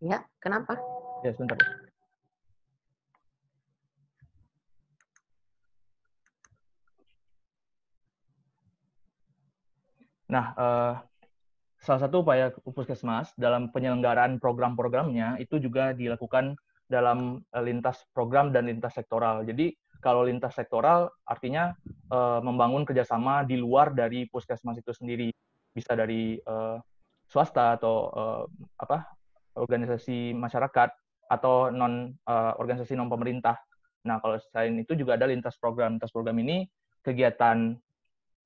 Ya, kenapa? Ya, sebentar. Nah, salah satu upaya Puskesmas dalam penyelenggaraan program-programnya itu juga dilakukan dalam lintas program dan lintas sektoral. Jadi kalau lintas sektoral artinya membangun kerjasama di luar dari Puskesmas itu sendiri, bisa dari swasta atau organisasi masyarakat atau organisasi non pemerintah. Nah, kalau selain itu juga ada lintas program. Lintas program ini kegiatan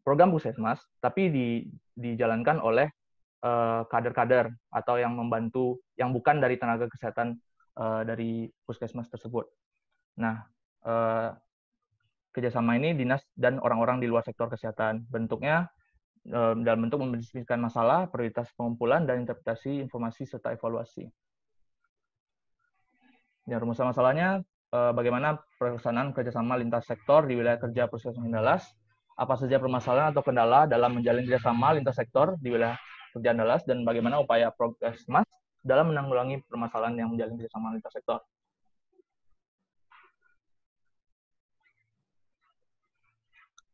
program Puskesmas, tapi dijalankan oleh kader-kader atau yang membantu yang bukan dari tenaga kesehatan dari Puskesmas tersebut. Nah, kerjasama ini dinas dan orang-orang di luar sektor kesehatan. Bentuknya dalam bentuk mendiskusikan masalah, prioritas pengumpulan, dan interpretasi informasi serta evaluasi. Ya, rumus masalahnya bagaimana pelaksanaan kerjasama lintas sektor di wilayah kerja Puskesmas Andalas, apa saja permasalahan atau kendala dalam menjalin kerjasama lintas sektor di wilayah kerja Andalas, dan bagaimana upaya Puskesmas dalam menanggulangi permasalahan yang menjalin kerjasama lintas sektor.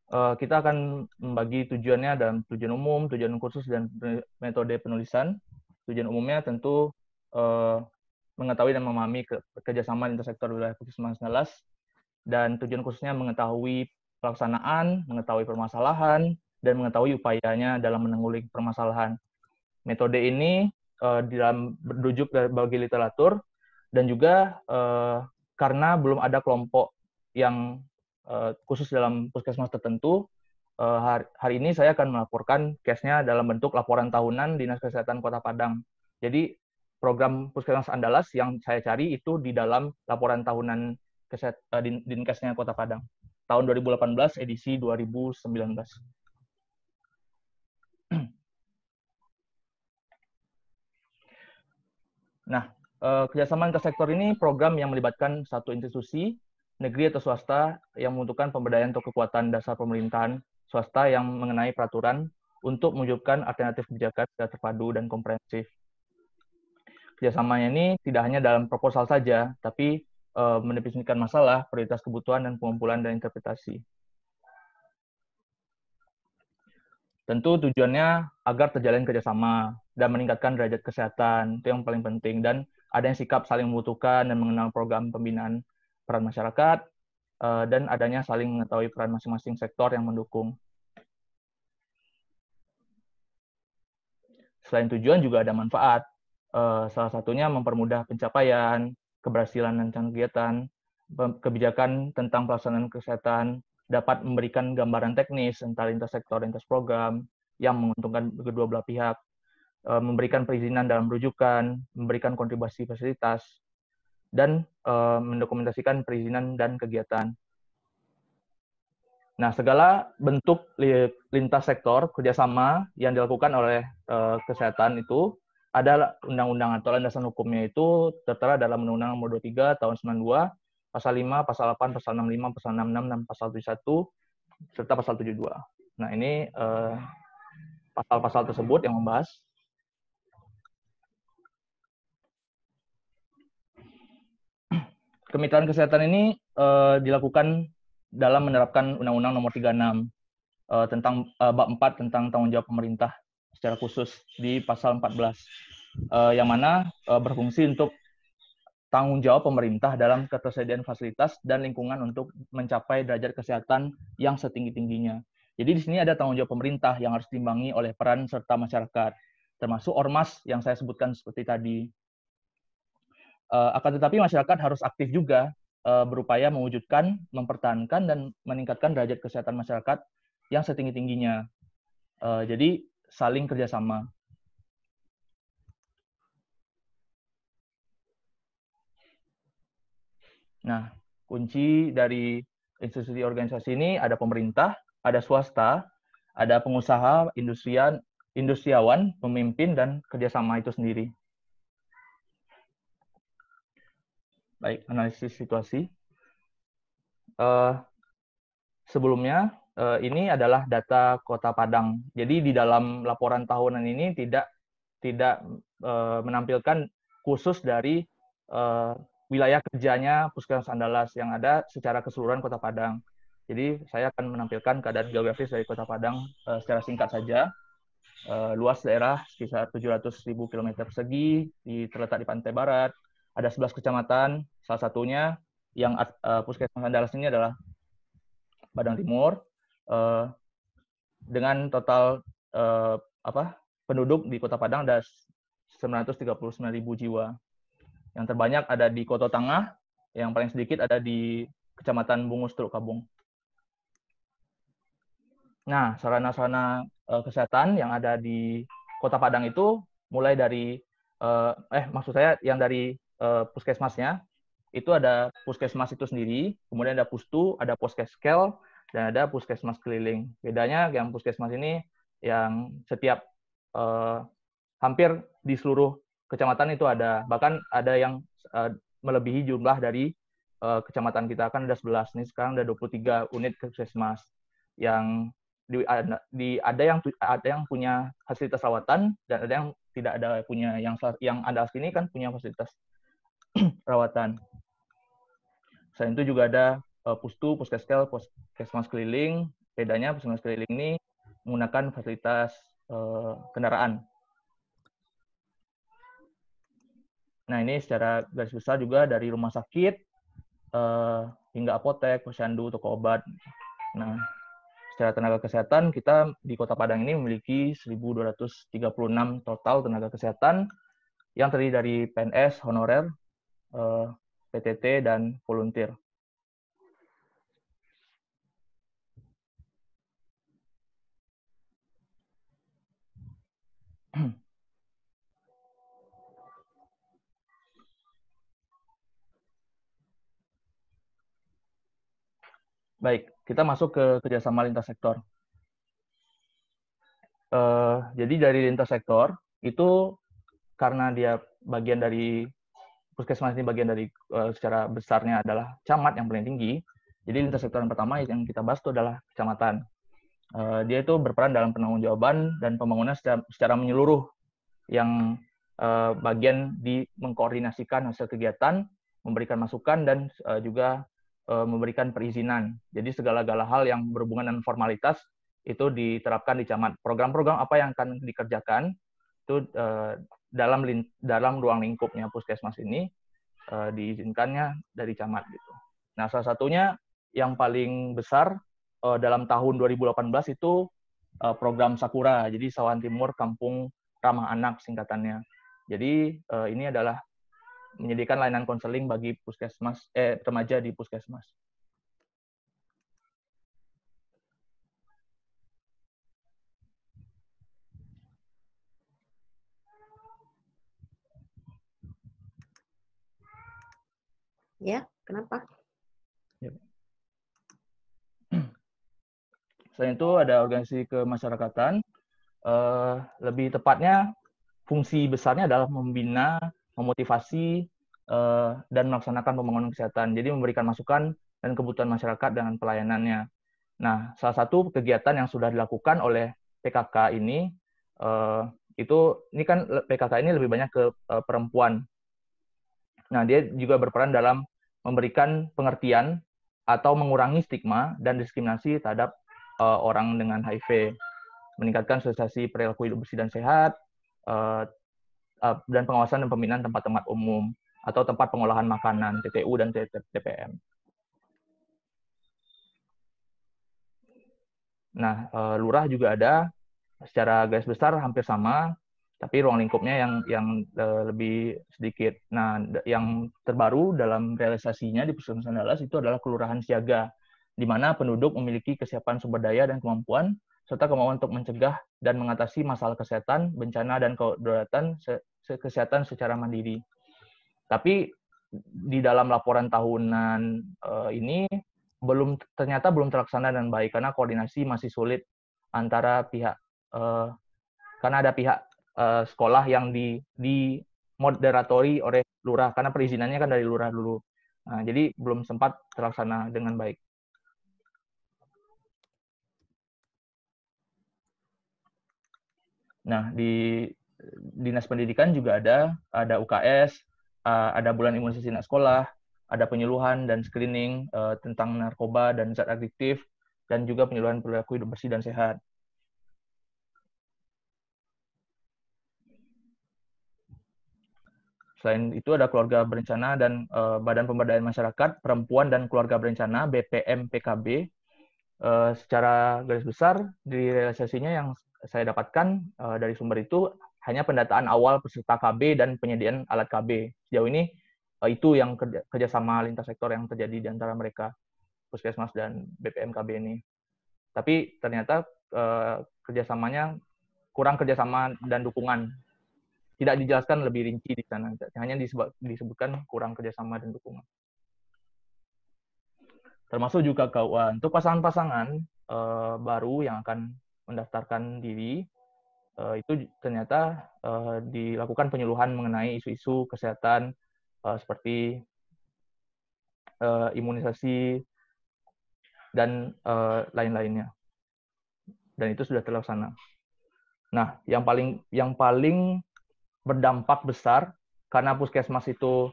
Kita akan membagi tujuannya dalam tujuan umum, tujuan khusus, dan metode penulisan. Tujuan umumnya tentu mengetahui dan memahami kerjasama lintas sektor wilayah Puskesmas Andalas, dan tujuan khususnya mengetahui pelaksanaan, mengetahui permasalahan, dan mengetahui upayanya dalam menanggulangi permasalahan. Metode ini dalam berujuk bagi literatur, dan juga karena belum ada kelompok yang khusus dalam Puskesmas tertentu, hari ini saya akan melaporkan case-nya dalam bentuk laporan tahunan Dinas Kesehatan Kota Padang. Jadi program Puskesmas Andalas yang saya cari itu di dalam laporan tahunan Dinkesnya Kota Padang tahun 2018 edisi 2019. Nah, kerjasama lintas sektor ini program yang melibatkan satu institusi, negeri atau swasta yang membutuhkan pemberdayaan atau kekuatan dasar pemerintahan swasta yang mengenai peraturan untuk mewujudkan alternatif kebijakan secara terpadu dan komprehensif. Kerjasamanya ini tidak hanya dalam proposal saja, tapi mendefinisikan masalah, prioritas kebutuhan, dan pengumpulan dan interpretasi. Tentu tujuannya agar terjalin kerjasama dan meningkatkan derajat kesehatan, itu yang paling penting. Dan adanya sikap saling membutuhkan dan mengenal program pembinaan peran masyarakat, dan adanya saling mengetahui peran masing-masing sektor yang mendukung. Selain tujuan juga ada manfaat. Salah satunya mempermudah pencapaian, keberhasilan dan kegiatan, kebijakan tentang pelaksanaan kesehatan, dapat memberikan gambaran teknis tentang lintas sektor, lintas program, yang menguntungkan kedua belah pihak, memberikan perizinan dalam rujukan, memberikan kontribusi fasilitas, dan mendokumentasikan perizinan dan kegiatan. Nah, segala bentuk lintas sektor kerjasama yang dilakukan oleh kesehatan itu ada undang-undang atau landasan hukumnya itu tertera dalam Undang-Undang Nomor 23 Tahun 92, Pasal 5, Pasal 8, Pasal 65, Pasal 66, dan Pasal 71, serta Pasal 72. Nah, ini pasal-pasal tersebut yang membahas. Kemitraan kesehatan ini dilakukan dalam menerapkan Undang-Undang Nomor 36 tentang bab 4 tentang tanggung jawab pemerintah secara khusus di pasal 14, yang mana berfungsi untuk tanggung jawab pemerintah dalam ketersediaan fasilitas dan lingkungan untuk mencapai derajat kesehatan yang setinggi-tingginya. Jadi di sini ada tanggung jawab pemerintah yang harus diimbangi oleh peran serta masyarakat, termasuk ormas yang saya sebutkan seperti tadi. Akan tetapi masyarakat harus aktif juga berupaya mewujudkan, mempertahankan, dan meningkatkan derajat kesehatan masyarakat yang setinggi-tingginya. Jadi saling kerjasama. Nah, kunci dari institusi organisasi ini ada pemerintah, ada swasta, ada pengusaha, industriawan, pemimpin, dan kerjasama itu sendiri. Baik, analisis situasi. Sebelumnya, ini adalah data Kota Padang. Jadi di dalam laporan tahunan ini tidak menampilkan khusus dari wilayah kerjanya Puskesmas Andalas yang ada secara keseluruhan Kota Padang. Jadi saya akan menampilkan keadaan geografis dari Kota Padang secara singkat saja. Luas daerah sekitar 700.000 km persegi, terletak di pantai barat. Ada 11 kecamatan, salah satunya yang Puskesmas Andalas ini adalah Padang Timur, dengan total penduduk di Kota Padang ada 939.000 jiwa. Yang terbanyak ada di Kota Tengah, yang paling sedikit ada di Kecamatan Bungus, Teluk Kabung. Nah, sarana-sarana kesehatan yang ada di Kota Padang itu mulai dari maksud saya yang dari puskesmasnya itu ada puskesmas itu sendiri, kemudian ada pustu, ada poskeskel, dan ada puskesmas keliling. Bedanya yang puskesmas ini yang setiap hampir di seluruh kecamatan itu ada, bahkan ada yang melebihi jumlah dari kecamatan kita, kan ada 11, nih sekarang ada 23 unit puskesmas yang ada yang punya fasilitas rawatan dan ada yang tidak ada punya. Yang Andalas ini kan punya fasilitas rawatan. Selain itu juga ada pustu, puskeskel, puskesmas keliling. Bedanya puskesmas keliling ini menggunakan fasilitas kendaraan. Nah, ini secara garis besar juga dari rumah sakit hingga apotek, posyandu, toko obat. Nah, secara tenaga kesehatan, kita di Kota Padang ini memiliki 1.236 total tenaga kesehatan yang terdiri dari PNS, honorer, PTT, dan volunteer. Baik, kita masuk ke kerjasama lintas sektor. Jadi dari lintas sektor, itu karena dia bagian dari, puskesmas ini bagian dari secara besarnya adalah camat yang paling tinggi, jadi lintas sektor yang pertama yang kita bahas itu adalah kecamatan. Dia itu berperan dalam penanggung-jawaban dan pembangunan secara menyeluruh, yang bagian di mengkoordinasikan hasil kegiatan, memberikan masukan, dan juga memberikan perizinan. Jadi segala-gala hal yang berhubungan dengan formalitas itu diterapkan di camat. Program-program apa yang akan dikerjakan itu dalam ruang lingkupnya puskesmas ini diizinkannya dari camat gitu. Nah, salah satunya yang paling besar dalam tahun 2018 itu program Sakura, jadi Sawan Timur Kampung Ramah Anak singkatannya. Jadi ini adalah menyediakan layanan konseling bagi puskesmas remaja di puskesmas. Ya, kenapa? Selain itu ada organisasi kemasyarakatan. Lebih tepatnya fungsi besarnya adalah membina, memotivasi, dan melaksanakan pembangunan kesehatan. Jadi memberikan masukan dan kebutuhan masyarakat dengan pelayanannya. Nah, salah satu kegiatan yang sudah dilakukan oleh PKK ini, ini kan PKK ini lebih banyak ke perempuan. Nah, dia juga berperan dalam memberikan pengertian atau mengurangi stigma dan diskriminasi terhadap orang dengan HIV, meningkatkan sosialisasi perilaku hidup bersih dan sehat, dan pengawasan dan pembinaan tempat-tempat umum atau tempat pengolahan makanan, TPU dan TPM. Nah, lurah juga ada, secara garis besar hampir sama, tapi ruang lingkupnya yang lebih sedikit. Nah, yang terbaru dalam realisasinya di Puskesmas Andalas itu adalah kelurahan siaga, di mana penduduk memiliki kesiapan sumber daya dan kemampuan, serta kemauan untuk mencegah dan mengatasi masalah kesehatan, bencana, dan kedaruratan kesehatan secara mandiri. Tapi di dalam laporan tahunan ini ternyata belum terlaksana dengan baik, karena koordinasi masih sulit antara pihak, karena ada pihak sekolah yang dimoderatori oleh lurah, karena perizinannya kan dari lurah dulu. Nah, jadi belum sempat terlaksana dengan baik. Nah, dinas pendidikan juga ada UKS, ada bulan imunisasi anak sekolah, ada penyuluhan dan screening tentang narkoba dan zat adiktif, dan juga penyuluhan perilaku hidup bersih dan sehat. Selain itu ada keluarga berencana dan Badan Pemberdayaan Masyarakat Perempuan dan Keluarga Berencana BPM PKB. Secara garis besar di realisasinya yang saya dapatkan dari sumber itu hanya pendataan awal peserta KB dan penyediaan alat KB. Sejauh ini itu yang kerjasama lintas sektor yang terjadi di antara mereka, Puskesmas dan BPM KB ini. Tapi ternyata kerjasamanya kurang kerjasama dan dukungan. Tidak dijelaskan lebih rinci di sana, hanya disebutkan kurang kerjasama dan dukungan. Termasuk juga KUA. Untuk pasangan-pasangan baru yang akan mendaftarkan diri, itu ternyata dilakukan penyuluhan mengenai isu-isu kesehatan seperti imunisasi dan lain-lainnya. Dan itu sudah terlaksana. Nah, yang paling berdampak besar karena puskesmas itu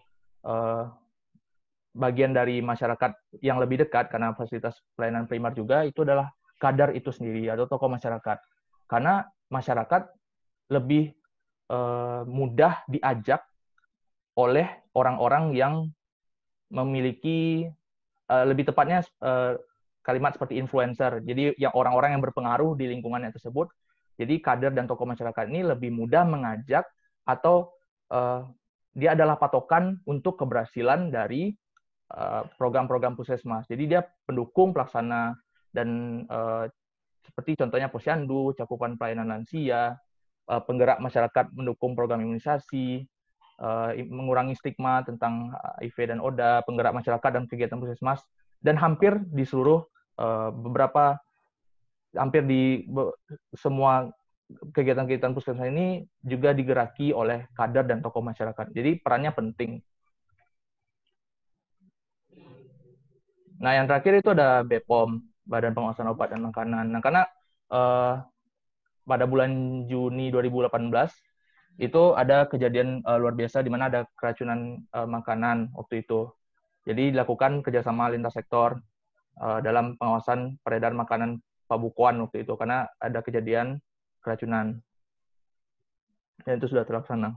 bagian dari masyarakat yang lebih dekat karena fasilitas pelayanan primer juga, itu adalah kadar itu sendiri atau tokoh masyarakat. Karena masyarakat lebih mudah diajak oleh orang-orang yang memiliki, lebih tepatnya kalimat seperti influencer. Jadi yang orang-orang yang berpengaruh di lingkungannya tersebut. Jadi kader dan tokoh masyarakat ini lebih mudah mengajak atau dia adalah patokan untuk keberhasilan dari program-program puskesmas. Jadi dia pendukung pelaksana dan seperti contohnya posyandu, cakupan pelayanan lansia, penggerak masyarakat mendukung program imunisasi, mengurangi stigma tentang HIV dan ODA, penggerak masyarakat dan kegiatan puskesmas, dan hampir di seluruh hampir di semua kegiatan-kegiatan puskesmas ini juga digeraki oleh kader dan tokoh masyarakat. Jadi perannya penting. Nah, yang terakhir itu ada BPOM, Badan Pengawasan Obat dan Makanan. Nah, karena pada bulan Juni 2018 itu ada kejadian luar biasa di mana ada keracunan makanan waktu itu. Jadi dilakukan kerjasama lintas sektor dalam pengawasan peredaran makanan pabukuan waktu itu karena ada kejadian keracunan. Dan itu sudah terlaksana.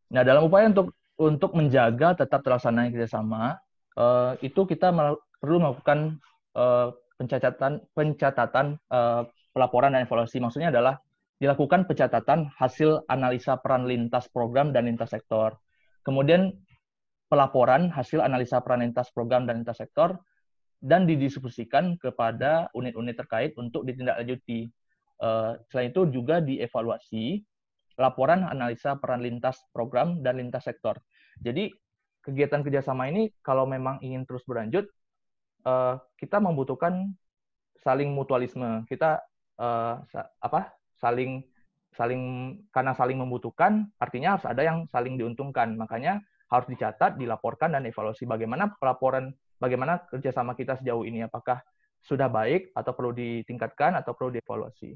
Nah, dalam upaya untuk menjaga tetap terlaksananya kerjasama, itu kita perlu melakukan pencatatan pelaporan dan evaluasi. Maksudnya adalah dilakukan pencatatan hasil analisa peran lintas program dan lintas sektor. Kemudian pelaporan hasil analisa peran lintas program dan lintas sektor dan didiskusikan kepada unit-unit terkait untuk ditindaklanjuti. Selain itu juga dievaluasi laporan analisa peran lintas program dan lintas sektor. Jadi kegiatan kerjasama ini kalau memang ingin terus berlanjut, kita membutuhkan saling mutualisme. Kita karena saling membutuhkan, artinya harus ada yang saling diuntungkan. Makanya harus dicatat, dilaporkan, dan evaluasi bagaimana kerjasama kita sejauh ini. Apakah sudah baik, atau perlu ditingkatkan, atau perlu dievaluasi.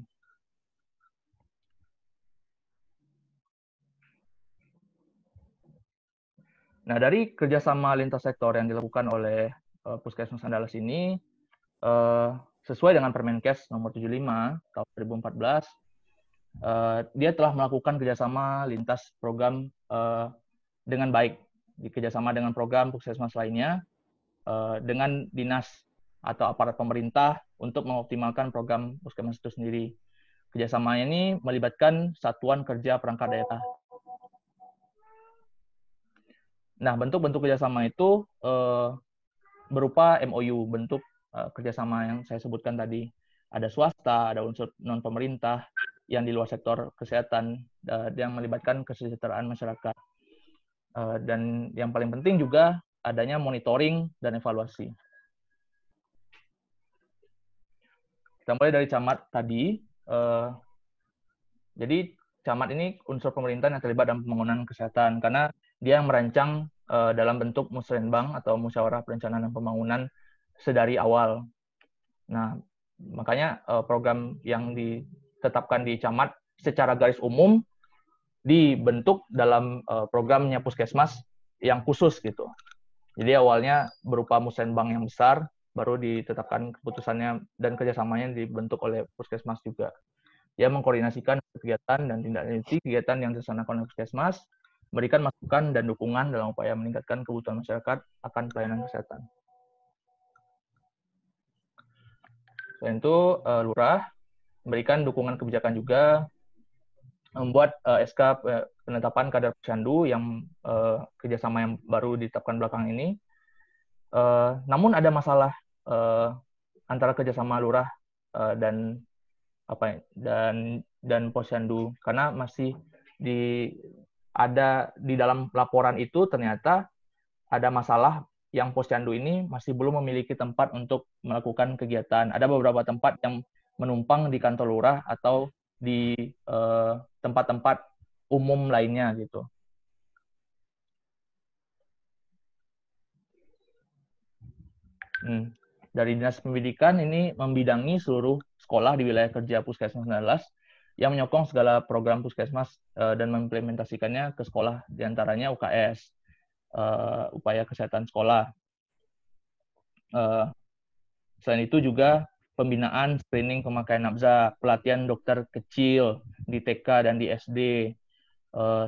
Nah, dari kerjasama lintas sektor yang dilakukan oleh Puskesmas Andalas ini, sesuai dengan Permenkes nomor 75 tahun 2014, dia telah melakukan kerjasama lintas program dengan baik, kerjasama dengan program Puskesmas lainnya, dengan dinas atau aparat pemerintah untuk mengoptimalkan program Puskesmas itu sendiri. Kerjasama ini melibatkan satuan kerja perangkat daerah. Nah, bentuk-bentuk kerjasama itu berupa MOU, bentuk kerjasama yang saya sebutkan tadi. Ada swasta, ada unsur non-pemerintah, yang di luar sektor kesehatan, yang melibatkan kesejahteraan masyarakat. Dan yang paling penting juga adanya monitoring dan evaluasi. Kita mulai dari camat tadi. Jadi camat ini unsur pemerintah yang terlibat dalam pembangunan kesehatan, karena dia yang merancang dalam bentuk musrenbang atau musyawarah perencanaan dan pembangunan sedari awal. Nah, makanya program yang ditetapkan di camat secara garis umum dibentuk dalam programnya Puskesmas yang khusus gitu. Jadi awalnya berupa musrenbang yang besar, baru ditetapkan keputusannya dan kerjasamanya dibentuk oleh Puskesmas juga. Dia mengkoordinasikan kegiatan dan tindak lanjuti kegiatan yang dilaksanakan oleh Puskesmas, memberikan masukan dan dukungan dalam upaya meningkatkan kebutuhan masyarakat akan pelayanan kesehatan. Selain itu, Lurah memberikan dukungan kebijakan juga, membuat SK penetapan kader posyandu yang kerjasama yang baru ditetapkan belakang ini. Namun ada masalah antara kerjasama Lurah dan posyandu, karena masih ada di dalam laporan itu ternyata ada masalah yang posyandu ini masih belum memiliki tempat untuk melakukan kegiatan. Ada beberapa tempat yang menumpang di kantor lurah atau di tempat-tempat umum lainnya gitu. Dari Dinas Pendidikan ini membidangi seluruh sekolah di wilayah kerja Puskesmas 19 yang menyokong segala program Puskesmas dan mengimplementasikannya ke sekolah, diantaranya UKS, upaya kesehatan sekolah. Selain itu juga pembinaan screening pemakaian nafza, pelatihan dokter kecil di TK dan di SD,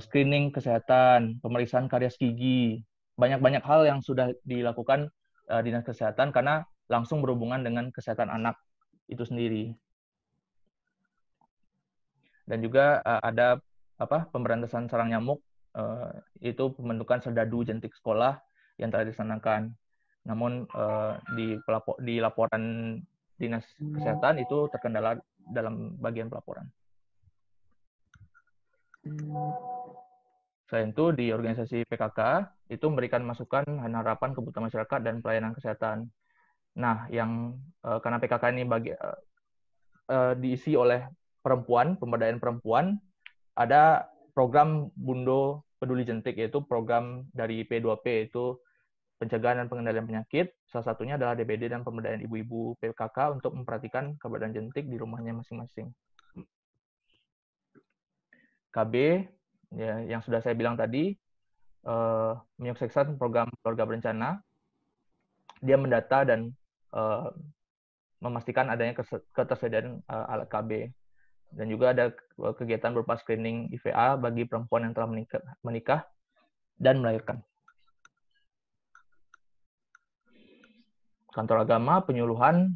screening kesehatan, pemeriksaan karies gigi, banyak-banyak hal yang sudah dilakukan Dinas Kesehatan karena langsung berhubungan dengan kesehatan anak itu sendiri. Dan juga ada pemberantasan sarang nyamuk, itu pembentukan serdadu jentik sekolah yang telah dilaksanakan. Namun di laporan Dinas Kesehatan itu terkendala dalam bagian pelaporan. Selain itu, di organisasi PKK itu memberikan masukan dan harapan kebutuhan masyarakat dan pelayanan kesehatan. Nah, yang karena PKK ini diisi oleh perempuan, pemberdayaan perempuan, ada program Bundo Peduli Jentik, yaitu program dari P2P, yaitu pencegahan dan pengendalian penyakit. Salah satunya adalah DBD dan pemberdayaan ibu-ibu PKK untuk memperhatikan keberadaan jentik di rumahnya masing-masing. KB, ya, yang sudah saya bilang tadi, menyukseskan program keluarga berencana. Dia mendata dan memastikan adanya ketersediaan alat KB. Dan juga ada kegiatan berupa screening IVA bagi perempuan yang telah menikah dan melahirkan. Kantor agama penyuluhan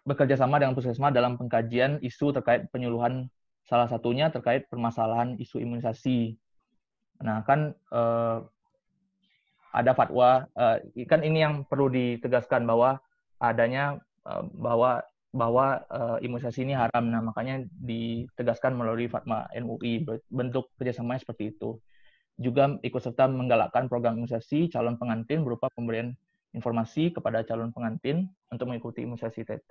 bekerja sama dengan Puskesmas dalam pengkajian isu terkait penyuluhan, salah satunya terkait permasalahan isu imunisasi. Nah, kan ada fatwa, kan ini yang perlu ditegaskan bahwa adanya bahwa imunisasi ini haram. Nah, makanya ditegaskan melalui fatwa MUI, bentuk kerjasamanya seperti itu. Juga ikut serta menggalakkan program imunisasi calon pengantin berupa pemberian informasi kepada calon pengantin untuk mengikuti imunisasi TT.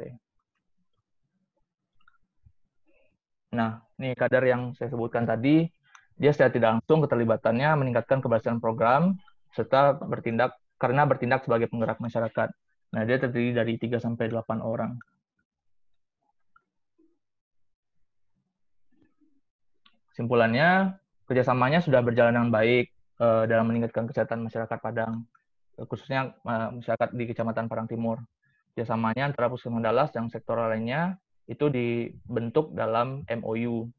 Nah, ini kadar yang saya sebutkan tadi, dia secara tidak langsung keterlibatannya meningkatkan keberhasilan program serta bertindak sebagai penggerak masyarakat. Nah, dia terdiri dari 3-8 orang. Kesimpulannya, kerjasamanya sudah berjalan dengan baik dalam meningkatkan kesehatan masyarakat Padang, khususnya masyarakat di Kecamatan Padang Timur. Kerjasamanya antara Puskesmas Dalas dan sektor lainnya itu dibentuk dalam MOU.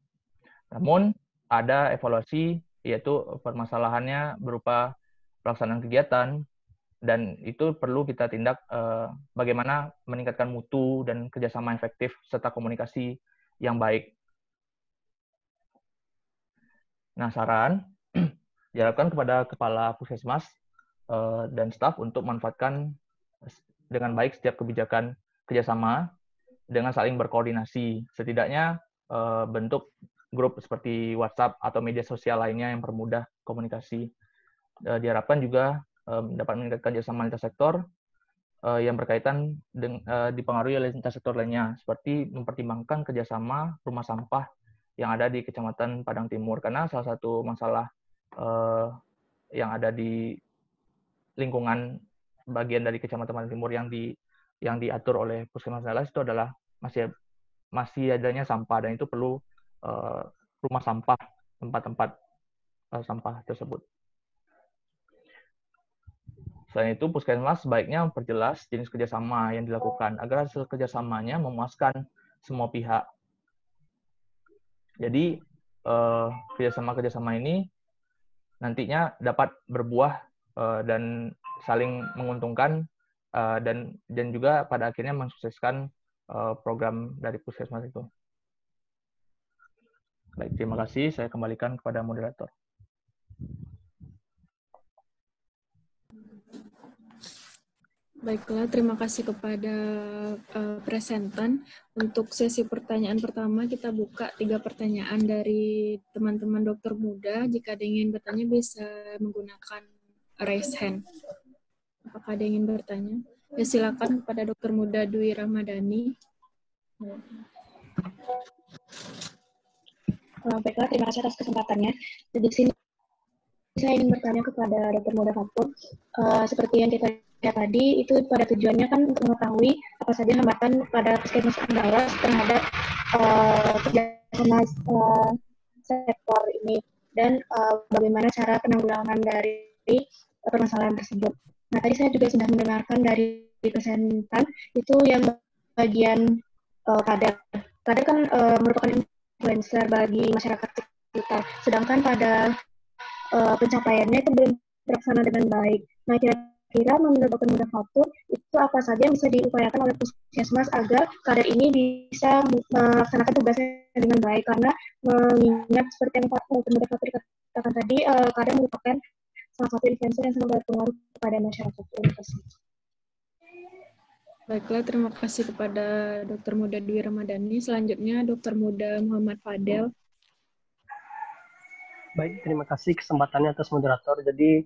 Namun ada evaluasi, yaitu permasalahannya berupa pelaksanaan kegiatan, dan itu perlu kita tindak bagaimana meningkatkan mutu dan kerjasama efektif serta komunikasi yang baik. Nah, saran diharapkan kepada Kepala Puskesmas dan staf untuk memanfaatkan dengan baik setiap kebijakan kerjasama dengan saling berkoordinasi. Setidaknya bentuk grup seperti WhatsApp atau media sosial lainnya yang mempermudah komunikasi. Diharapkan juga dapat meningkatkan kerjasama lintas sektor yang berkaitan dipengaruhi oleh lintas sektor lainnya, seperti mempertimbangkan kerjasama rumah sampah yang ada di Kecamatan Padang Timur, karena salah satu masalah yang ada di lingkungan bagian dari Kecamatan Padang Timur yang yang diatur oleh Puskesmas Andalas itu adalah masih adanya sampah, dan itu perlu rumah sampah, tempat-tempat sampah tersebut. Selain itu, Puskesmas sebaiknya memperjelas jenis kerjasama yang dilakukan agar hasil kerjasamanya memuaskan semua pihak. Jadi, kerjasama-kerjasama ini nantinya dapat berbuah dan saling menguntungkan, dan juga pada akhirnya mensukseskan program dari Puskesmas itu. Baik, terima kasih. Saya kembalikan kepada moderator. Baiklah, terima kasih kepada presentan. Untuk sesi pertanyaan pertama, kita buka 3 pertanyaan dari teman-teman dokter muda. Jika ada yang ingin bertanya, bisa menggunakan raise hand. Apakah ada yang ingin bertanya? Ya, silakan kepada dokter muda Dwi Ramadhani. Baiklah, terima kasih atas kesempatannya. Di sini saya ingin bertanya kepada Dr. Muda Fatur. Seperti yang kita lihat tadi, itu pada tujuannya kan untuk mengetahui apa saja hambatan pada Puskesmas Andalas terhadap kerjasama sektor ini, dan bagaimana cara penanggulangan dari permasalahan tersebut. Nah, tadi saya juga sudah mendengarkan dari presentan itu yang bagian kader. Kader kan merupakan influencer bagi masyarakat sekitar, sedangkan pada pencapaiannya itu belum terlaksana dengan baik. Nah, kira-kira menurut Dr. Muda Fatur, itu apa saja yang bisa diupayakan oleh Puskesmas agar kader ini bisa melaksanakan tugasnya dengan baik? Karena mengingat seperti yang Dr. Muda Fatur katakan tadi, kader merupakan salah satu influencer yang sangat berpengaruh kepada masyarakat. Terima kasih. Baiklah, terima kasih kepada Dr. Muda Dwi Ramadhani. Selanjutnya, Dr. Muda Muhammad Fadel. Baik, terima kasih kesempatannya atas moderator. Jadi,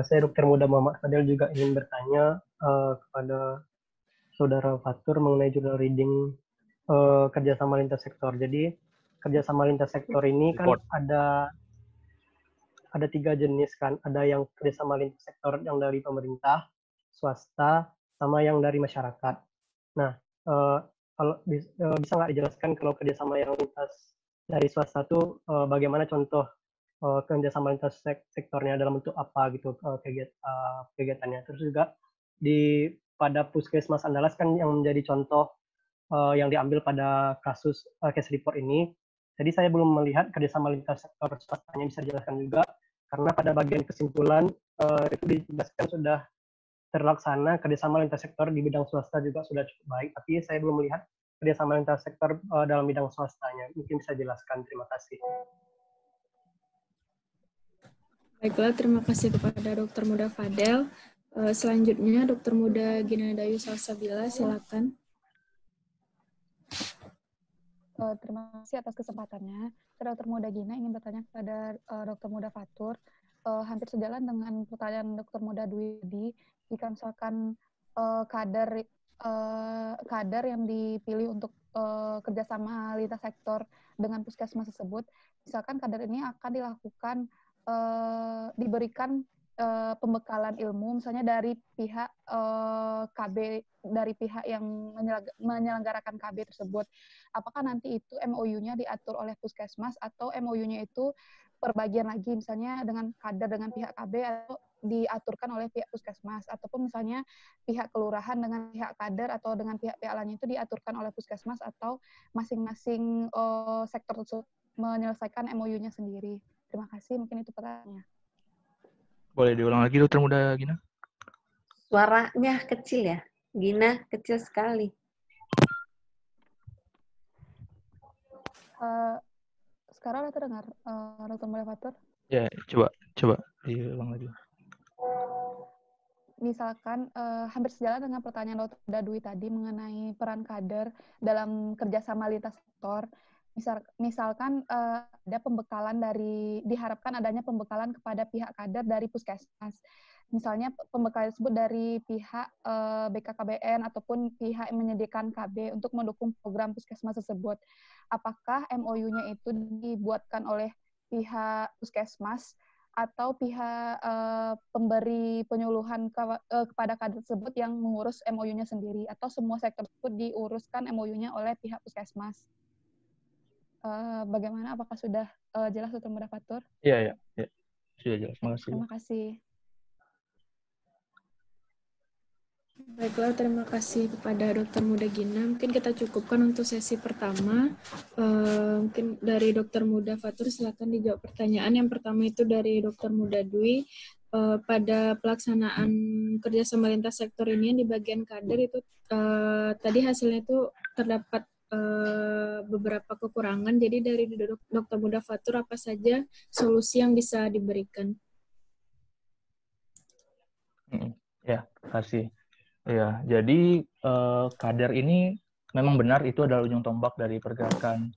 saya Dr. Muda Muhammad Fadel juga ingin bertanya kepada Saudara Fatur mengenai jurnal reading kerjasama lintas sektor. Jadi, kerjasama lintas sektor ini kan ada 3 jenis kan. Ada yang kerjasama lintas sektor yang dari pemerintah, swasta, sama yang dari masyarakat. Nah, kalau bisa nggak dijelaskan kalau kerjasama yang lintas dari swasta itu bagaimana contoh kerjasama lintas sektornya dalam bentuk apa gitu kegiatannya. Terus juga pada Puskesmas Andalas kan yang menjadi contoh yang diambil pada kasus case report ini. Jadi saya belum melihat kerjasama lintas sektor swastanya, bisa dijelaskan juga, karena pada bagian kesimpulan itu dijelaskan sudah terlaksana kerjasama lintas sektor di bidang swasta juga sudah cukup baik, tapi saya belum melihat kerjasama lintas sektor dalam bidang swastanya. Mungkin bisa jelaskan. Terima kasih. Baiklah, terima kasih kepada Dr. Muda Fadel. Selanjutnya, Dr. Muda Gina Dayu Salsabila, silakan. Terima kasih atas kesempatannya. Dr. Muda Gina ingin bertanya kepada Dr. Muda Fatur. Hampir sejalan dengan pertanyaan Dr. Muda Dwi tadi, jika misalkan kader yang dipilih untuk kerjasama lintas sektor dengan Puskesmas tersebut, misalkan kader ini akan dilakukan diberikan pembekalan ilmu, misalnya dari pihak KB, dari pihak yang menyelenggarakan KB tersebut. Apakah nanti itu MOU-nya diatur oleh Puskesmas atau MOU-nya itu perbagian lagi, misalnya dengan kader dengan pihak KB atau diaturkan oleh pihak Puskesmas, ataupun misalnya pihak kelurahan dengan pihak kader atau dengan pihak-pihak lainnya itu diaturkan oleh Puskesmas, atau masing-masing sektor tersebut menyelesaikan MOU-nya sendiri. Terima kasih, mungkin itu pertanyaannya. Boleh diulang lagi, Dokter Muda Gina? Suaranya kecil ya, Gina, kecil sekali. Sekarang udah terdengar, Dr. Muda Fatur? Ya, coba diulang lagi. Misalkan hampir sejalan dengan pertanyaan Dr. Dwi tadi mengenai peran kader dalam kerjasama lintas sektor. Misalkan ada pembekalan diharapkan adanya pembekalan kepada pihak kader dari Puskesmas. Misalnya pembekalan tersebut dari pihak BKKBN ataupun pihak yang menyediakan KB untuk mendukung program Puskesmas tersebut. Apakah MOU-nya itu dibuatkan oleh pihak Puskesmas atau pihak pemberi penyuluhan kepada kader tersebut yang mengurus MOU-nya sendiri, atau semua sektor tersebut diuruskan MOU-nya oleh pihak puskesmas. Bagaimana? Apakah sudah jelas Dr. Muda Fatur? Iya. Sudah jelas. Terima kasih. Baiklah, terima kasih kepada Dr. Muda Gina. Mungkin kita cukupkan untuk sesi pertama. Mungkin dari Dr. Muda Fatur, silakan dijawab pertanyaan. Yang pertama itu dari Dr. Muda Dwi. Pada pelaksanaan kerjasama lintas sektor ini di bagian kader itu tadi hasilnya itu terdapat beberapa kekurangan. Jadi dari Dr. Muda Fatur, apa saja solusi yang bisa diberikan? Ya, terima kasih. Ya, jadi kader ini memang benar itu adalah ujung tombak dari pergerakan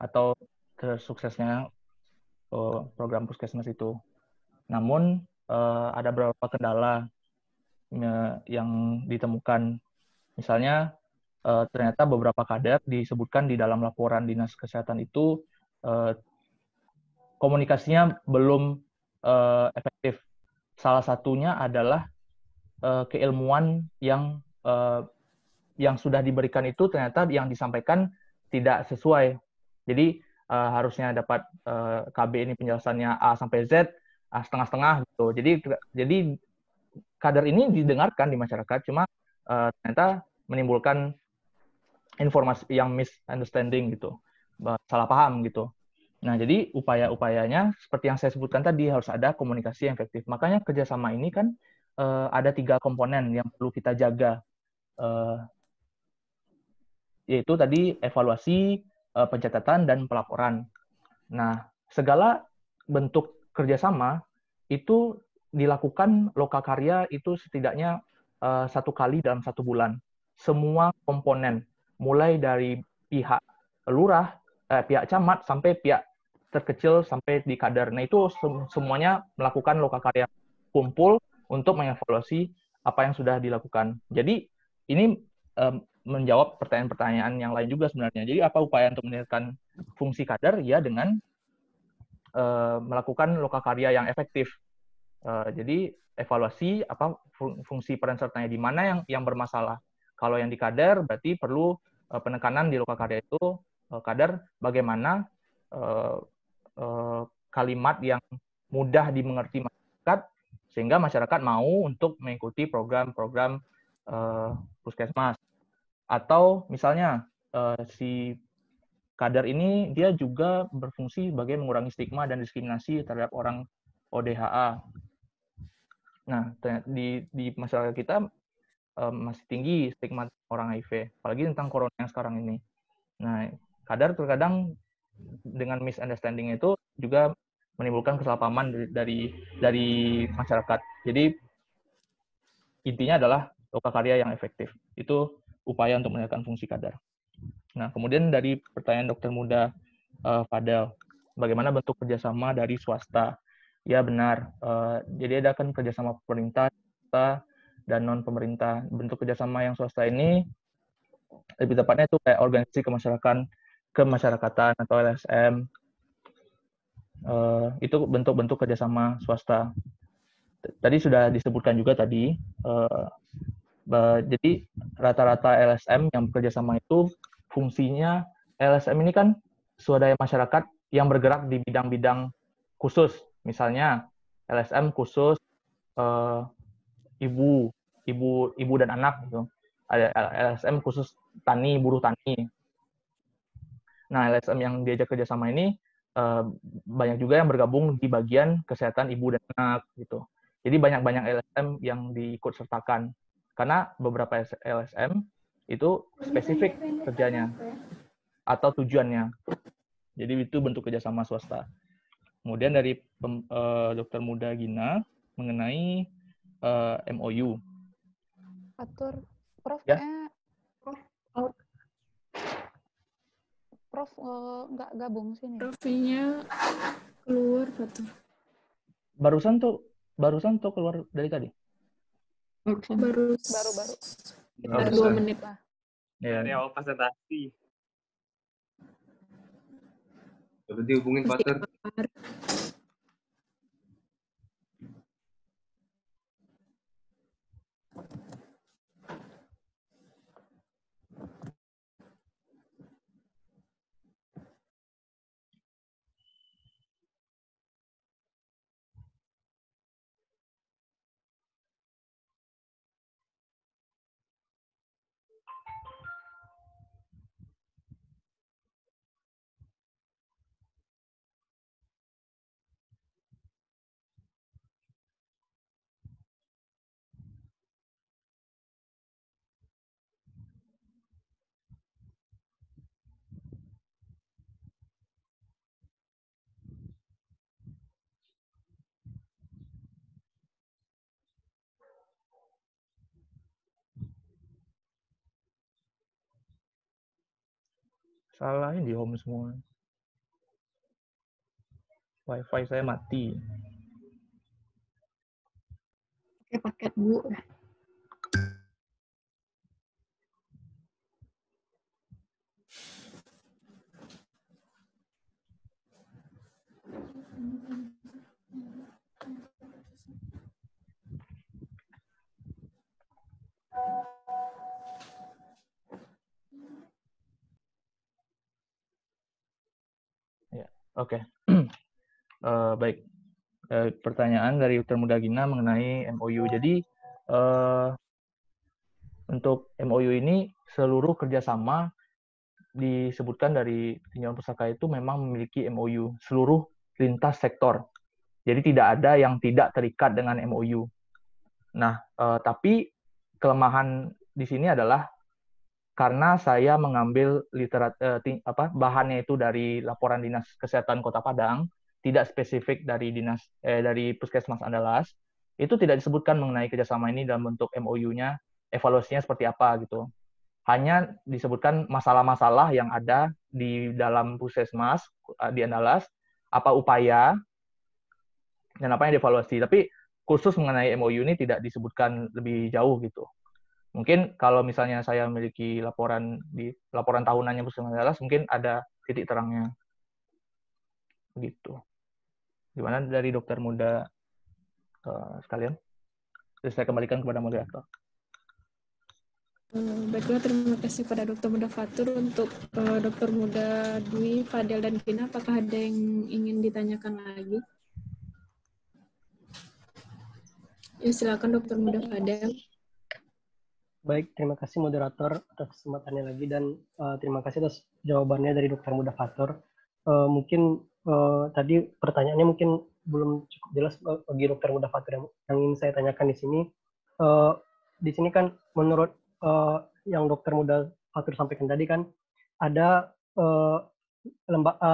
atau kesuksesnya program puskesmas itu. Namun ada beberapa kendala yang ditemukan. Misalnya ternyata beberapa kader disebutkan di dalam laporan Dinas Kesehatan itu komunikasinya belum efektif. Salah satunya adalah keilmuan yang sudah diberikan itu ternyata yang disampaikan tidak sesuai. Jadi harusnya dapat KB ini penjelasannya A sampai Z, setengah-setengah gitu. Jadi kader ini didengarkan di masyarakat, cuma ternyata menimbulkan informasi yang misunderstanding gitu, salah paham gitu. Nah, jadi upaya-upayanya seperti yang saya sebutkan tadi harus ada komunikasi yang efektif. Makanya kerjasama ini kan ada 3 komponen yang perlu kita jaga, yaitu tadi evaluasi, pencatatan, dan pelaporan. Nah, segala bentuk kerjasama itu dilakukan lokakarya itu setidaknya 1 kali dalam 1 bulan. Semua komponen, mulai dari pihak lurah, pihak camat, sampai pihak terkecil sampai di kader. Nah, itu semuanya melakukan lokakarya kumpul untuk mengevaluasi apa yang sudah dilakukan. Jadi ini menjawab pertanyaan-pertanyaan yang lain juga sebenarnya. Jadi apa upaya untuk meningkatkan fungsi kader? Ya dengan melakukan lokakarya yang efektif. Jadi evaluasi apa fungsi peran sertanya di mana yang bermasalah. Kalau yang di kader berarti perlu penekanan di lokakarya itu kader bagaimana kalimat yang mudah dimengerti masyarakat sehingga masyarakat mau untuk mengikuti program-program puskesmas. Atau misalnya si kader ini dia juga berfungsi sebagai mengurangi stigma dan diskriminasi terhadap orang ODHA. Nah, di masyarakat kita masih tinggi stigma orang HIV, apalagi tentang corona yang sekarang ini. Nah, kader terkadang dengan misunderstanding itu juga menimbulkan kesalahpahaman dari masyarakat. Jadi intinya adalah lokakarya yang efektif. Itu upaya untuk meningkatkan fungsi kader. Nah, kemudian dari pertanyaan Dr. Muda Fadel, bagaimana bentuk kerjasama dari swasta? Ya benar, jadi ada kan kerjasama pemerintah dan non-pemerintah. Bentuk kerjasama yang swasta ini, lebih tepatnya itu kayak organisasi kemasyarakatan atau LSM, itu bentuk-bentuk kerjasama swasta. Tadi sudah disebutkan juga tadi, jadi rata-rata LSM yang bekerja sama itu fungsinya LSM ini kan swadaya masyarakat yang bergerak di bidang-bidang khusus. Misalnya LSM khusus ibu dan anak gitu. Ada LSM khusus tani, buruh tani. Nah, LSM yang diajak kerjasama ini banyak juga yang bergabung di bagian kesehatan ibu dan anak gitu. Jadi banyak-banyak LSM yang diikut sertakan. Karena beberapa LSM itu spesifik kerjanya atau tujuannya. Jadi itu bentuk kerjasama swasta. Kemudian dari Dr. Muda Gina mengenai MOU. Fatur, Prof, Ya. Prof nggak gabung sini. Prof-nya keluar, Fatur. Barusan tuh keluar dari tadi. Baru 2 menit lah. Dari awal presentasi. Coba dihubungin Fatur. Salah di home semua. Wifi saya mati. Pakai paket Bu. Ya, oke. Baik. Pertanyaan dari Termuda Gina mengenai MOU. Jadi untuk MOU ini seluruh kerjasama disebutkan dari tinjauan pusaka itu memang memiliki MOU seluruh lintas sektor. Jadi tidak ada yang tidak terikat dengan MOU. Nah, tapi kelemahan di sini adalah karena saya mengambil bahannya itu dari laporan Dinas Kesehatan Kota Padang, tidak spesifik dari dari Puskesmas Andalas, itu tidak disebutkan mengenai kerjasama ini dalam bentuk MOU-nya, evaluasinya seperti apa gitu. Hanya disebutkan masalah-masalah yang ada di dalam Puskesmas di Andalas, apa upaya dan apa yang dievaluasi. Tapi khusus mengenai MOU ini tidak disebutkan lebih jauh gitu. Mungkin kalau misalnya saya memiliki laporan tahunannya Puskesmas Andalas, mungkin ada titik terangnya. Begitu. Gimana dari dokter muda sekalian? Terus saya kembalikan kepada moderator. Baiklah, terima kasih pada Dokter Muda Fatur. Untuk Dokter Muda Dwi, Fadel, dan Gina, apakah ada yang ingin ditanyakan lagi? Ya, silakan Dokter Muda Fadel. Baik, terima kasih moderator atas kesempatannya lagi dan terima kasih atas jawabannya dari Dokter Muda Fatur. Mungkin tadi pertanyaannya mungkin belum cukup jelas bagi Dokter Muda Fatur yang ingin saya tanyakan di sini. Di sini kan menurut yang Dokter Muda Fatur sampaikan tadi kan ada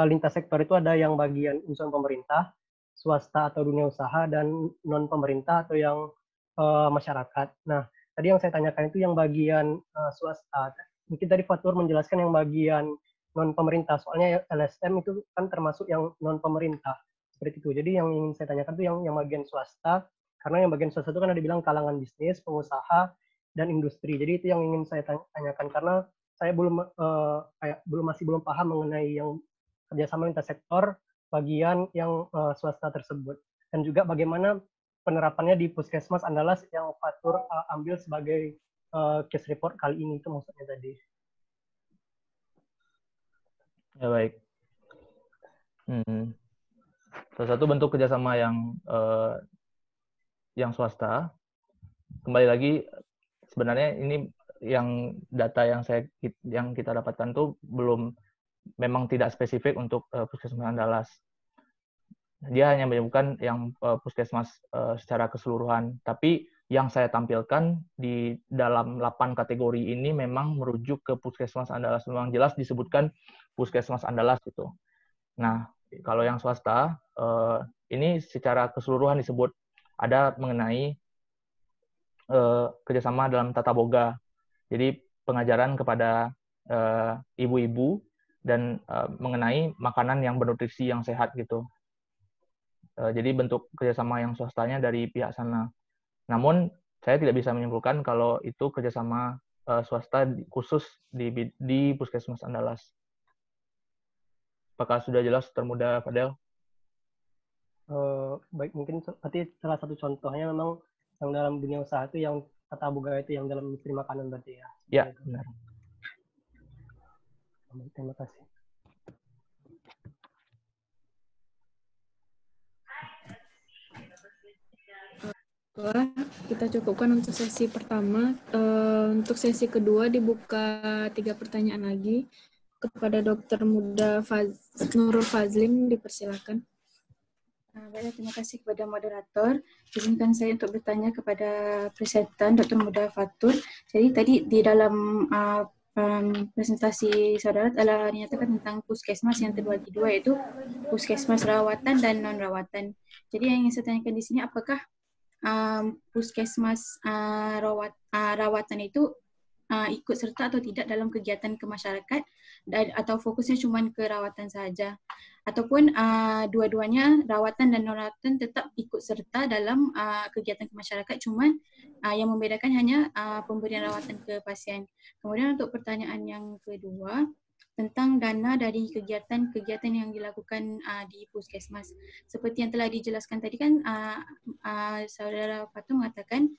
lintas sektor itu ada yang bagian unsur pemerintah, swasta atau dunia usaha, dan non pemerintah atau yang masyarakat. Nah, tadi yang saya tanyakan itu yang bagian swasta. Mungkin tadi Fatur menjelaskan yang bagian non pemerintah. Soalnya LSM itu kan termasuk yang non pemerintah. Seperti itu. Jadi yang ingin saya tanyakan itu yang bagian swasta. Karena yang bagian swasta itu kan ada bilang kalangan bisnis, pengusaha, dan industri. Jadi itu yang ingin saya tanyakan. Karena saya masih belum paham mengenai yang kerjasama lintas sektor bagian yang swasta tersebut. Dan juga bagaimana penerapannya di Puskesmas Andalas yang Fatur ambil sebagai case report kali ini, itu maksudnya tadi. Ya, baik. Salah satu bentuk kerjasama yang swasta, kembali lagi sebenarnya ini yang data yang kita dapatkan tuh memang tidak spesifik untuk Puskesmas Andalas. Dia hanya menyebutkan yang puskesmas secara keseluruhan. Tapi yang saya tampilkan di dalam 8 kategori ini memang merujuk ke Puskesmas Andalas. Memang jelas disebutkan Puskesmas Andalas gitu. Nah, kalau yang swasta, ini secara keseluruhan disebut ada mengenai kerjasama dalam tata boga. Jadi pengajaran kepada ibu-ibu dan mengenai makanan yang bernutrisi yang sehat gitu. Jadi bentuk kerjasama yang swastanya dari pihak sana. Namun saya tidak bisa menyimpulkan kalau itu kerjasama swasta khusus di Puskesmas Andalas. Apakah sudah jelas Termuda Fadel? Baik, mungkin berarti salah satu contohnya memang yang dalam dunia usaha itu yang tata boga itu yang dalam industri makanan berarti ya? Ya, benar. Terima kasih. Kita cukupkan untuk sesi pertama. Untuk sesi kedua dibuka 3 pertanyaan lagi. Kepada Dokter Muda Nurul Fazlim, dipersilakan. Baiklah, terima kasih kepada moderator. Izinkan saya untuk bertanya kepada presentan Dr. Muda Fatur. Jadi tadi di dalam presentasi saudara telah dinyatakan tentang puskesmas yang terbagi dua, yaitu puskesmas rawatan dan non-rawatan. Jadi yang ingin saya tanyakan di sini, apakah puskesmas rawatan itu ikut serta atau tidak dalam kegiatan kemasyarakat atau fokusnya cuma ke rawatan saja, ataupun dua-duanya rawatan dan non-rawatan tetap ikut serta dalam kegiatan kemasyarakat, cuman yang membedakan hanya pemberian rawatan ke pasien. Kemudian untuk pertanyaan yang kedua tentang dana dari kegiatan-kegiatan yang dilakukan di Puskesmas. Seperti yang telah dijelaskan tadi kan, Saudara Fatu mengatakan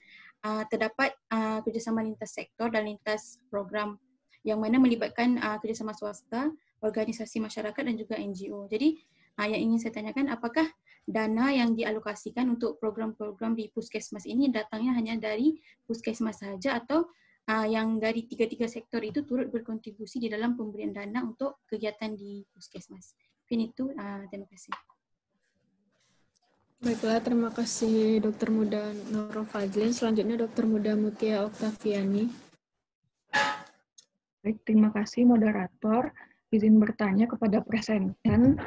terdapat kerjasama lintas sektor dan lintas program yang mana melibatkan kerjasama swasta, organisasi masyarakat dan juga NGO. Jadi yang ingin saya tanyakan, apakah dana yang dialokasikan untuk program-program di Puskesmas ini datangnya hanya dari Puskesmas saja, atau yang dari tiga-tiga sektor itu turut berkontribusi di dalam pemberian dana untuk kegiatan di Puskesmas? Mungkin itu, terima kasih. Baiklah, terima kasih Dr. Muda Nurul Fadlin. Selanjutnya Dr. Muda Mutia Oktaviani. Baik, terima kasih moderator. Izin bertanya kepada presenten.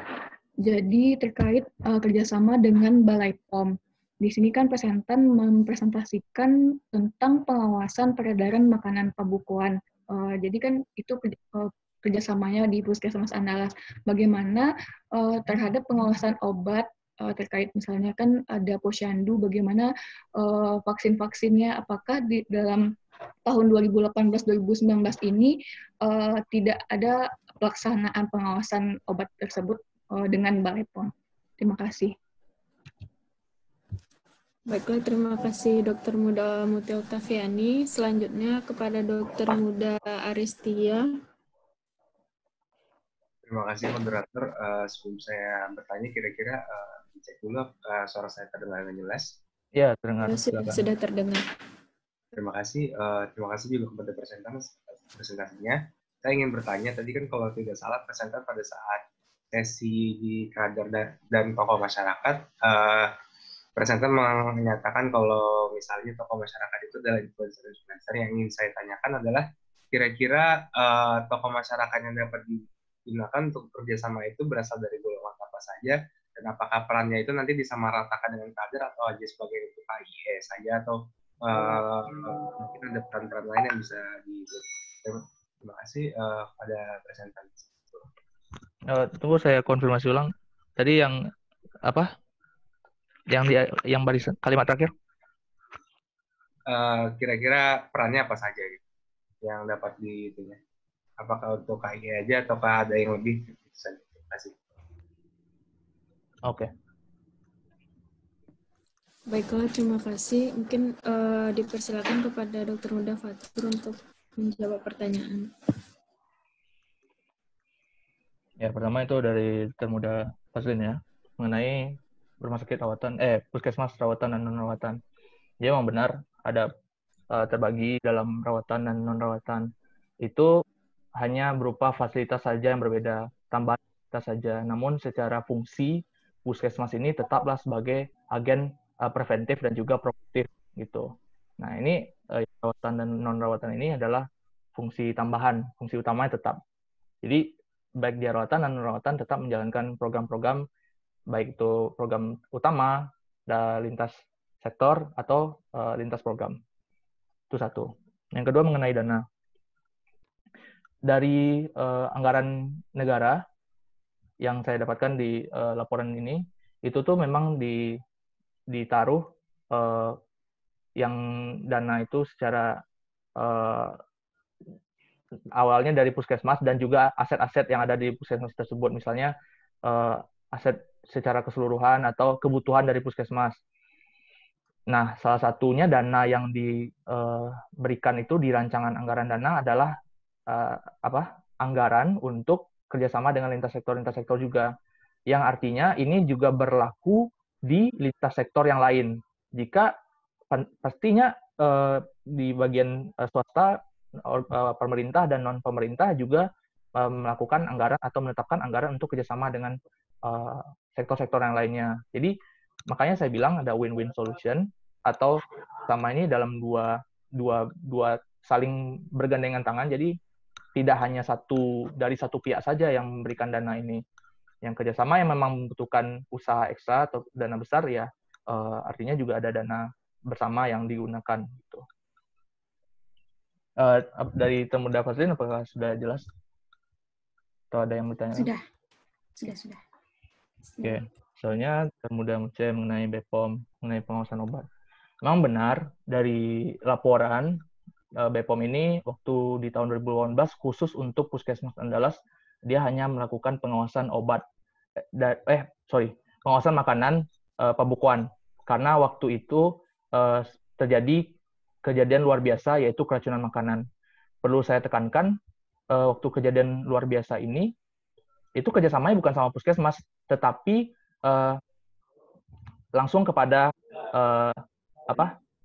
Jadi terkait kerjasama dengan Balai POM. Di sini kan presenten mempresentasikan tentang pengawasan peredaran makanan pembukuan. Jadi kan itu kerjasamanya di Puskesmas Andalas. Bagaimana terhadap pengawasan obat terkait misalnya kan ada posyandu, bagaimana vaksin-vaksinnya, apakah di dalam tahun 2018-2019 ini tidak ada pelaksanaan pengawasan obat tersebut dengan Balai POM. Terima kasih. Baiklah, terima kasih Dr. Muda Mutia Oktaviani. Selanjutnya kepada Dr. Muda Aristia. Terima kasih moderator. Sebelum saya bertanya, kira-kira dicek dulu suara saya terdengar dengan jelas. Ya, terdengar. Sudah terdengar. Terima kasih juga kepada presentasinya. Saya ingin bertanya, tadi kan kalau tidak salah presenter pada saat sesi di kader dan tokoh masyarakat, presenter menyatakan kalau misalnya tokoh masyarakat itu adalah influencer. Yang ingin saya tanyakan adalah kira-kira tokoh masyarakat yang dapat digunakan untuk kerjasama itu berasal dari golongan apa saja, dan apakah perannya itu nanti disamaratakan dengan kader atau hanya sebagai KIE saja, atau mungkin ada peran-peran lain yang bisa terima kasih pada presentasi. Tunggu saya konfirmasi ulang. Tadi yang apa? Yang barisan kalimat terakhir? Kira-kira perannya apa saja gitu, yang dapat ditunya? Apakah untuk KIE aja ataukah ada yang lebih? Terima kasih. Oke. Baiklah, terima kasih. Mungkin dipersilakan kepada Dr. Muda Fatur untuk menjawab pertanyaan. Ya, pertama itu dari Dr. Muda Fadlin ya, mengenai rumah sakit rawatan, puskesmas rawatan dan non-rawatan. Jadi memang benar ada terbagi dalam rawatan dan non-rawatan. Itu hanya berupa fasilitas saja yang berbeda, tambahan fasilitas saja. Namun secara fungsi, puskesmas ini tetaplah sebagai agen preventif dan juga proaktif gitu. Nah, ini rawatan dan non-rawatan ini adalah fungsi tambahan, fungsi utamanya tetap. Jadi baik di rawatan dan non-rawatan tetap menjalankan program-program, baik itu program utama, lintas sektor, atau lintas program. Itu satu. Yang kedua mengenai dana. Dari anggaran negara yang saya dapatkan di laporan ini, itu tuh memang ditaruh yang dana itu secara awalnya dari puskesmas dan juga aset-aset yang ada di puskesmas tersebut, misalnya aset secara keseluruhan atau kebutuhan dari puskesmas. Nah, salah satunya dana yang diberikan itu di rancangan anggaran dana adalah anggaran untuk kerjasama dengan lintas sektor juga, yang artinya ini juga berlaku di lintas sektor yang lain. Jika pastinya di bagian swasta, pemerintah dan non pemerintah juga melakukan anggaran atau menetapkan anggaran untuk kerjasama dengan sektor-sektor yang lainnya. Jadi makanya saya bilang ada win-win solution, atau sama ini dalam dua saling bergandengan tangan. Jadi tidak hanya dari satu pihak saja yang memberikan dana ini. Yang kerjasama yang memang membutuhkan usaha ekstra atau dana besar, ya artinya juga ada dana bersama yang digunakan gitu. Dari Termuda Faslin, apakah sudah jelas? Atau ada yang bertanya? Sudah. Oke. Soalnya Termuda Muce mengenai BPOM, mengenai pengawasan obat. Memang benar, dari laporan BPOM ini waktu di tahun 2018 khusus untuk Puskesmas Andalas, dia hanya melakukan pengawasan obat. Pengawasan makanan pembukuan. Karena waktu itu terjadi kejadian luar biasa, yaitu keracunan makanan. Perlu saya tekankan, waktu kejadian luar biasa ini, itu kerjasamanya bukan sama Puskesmas, tetapi langsung kepada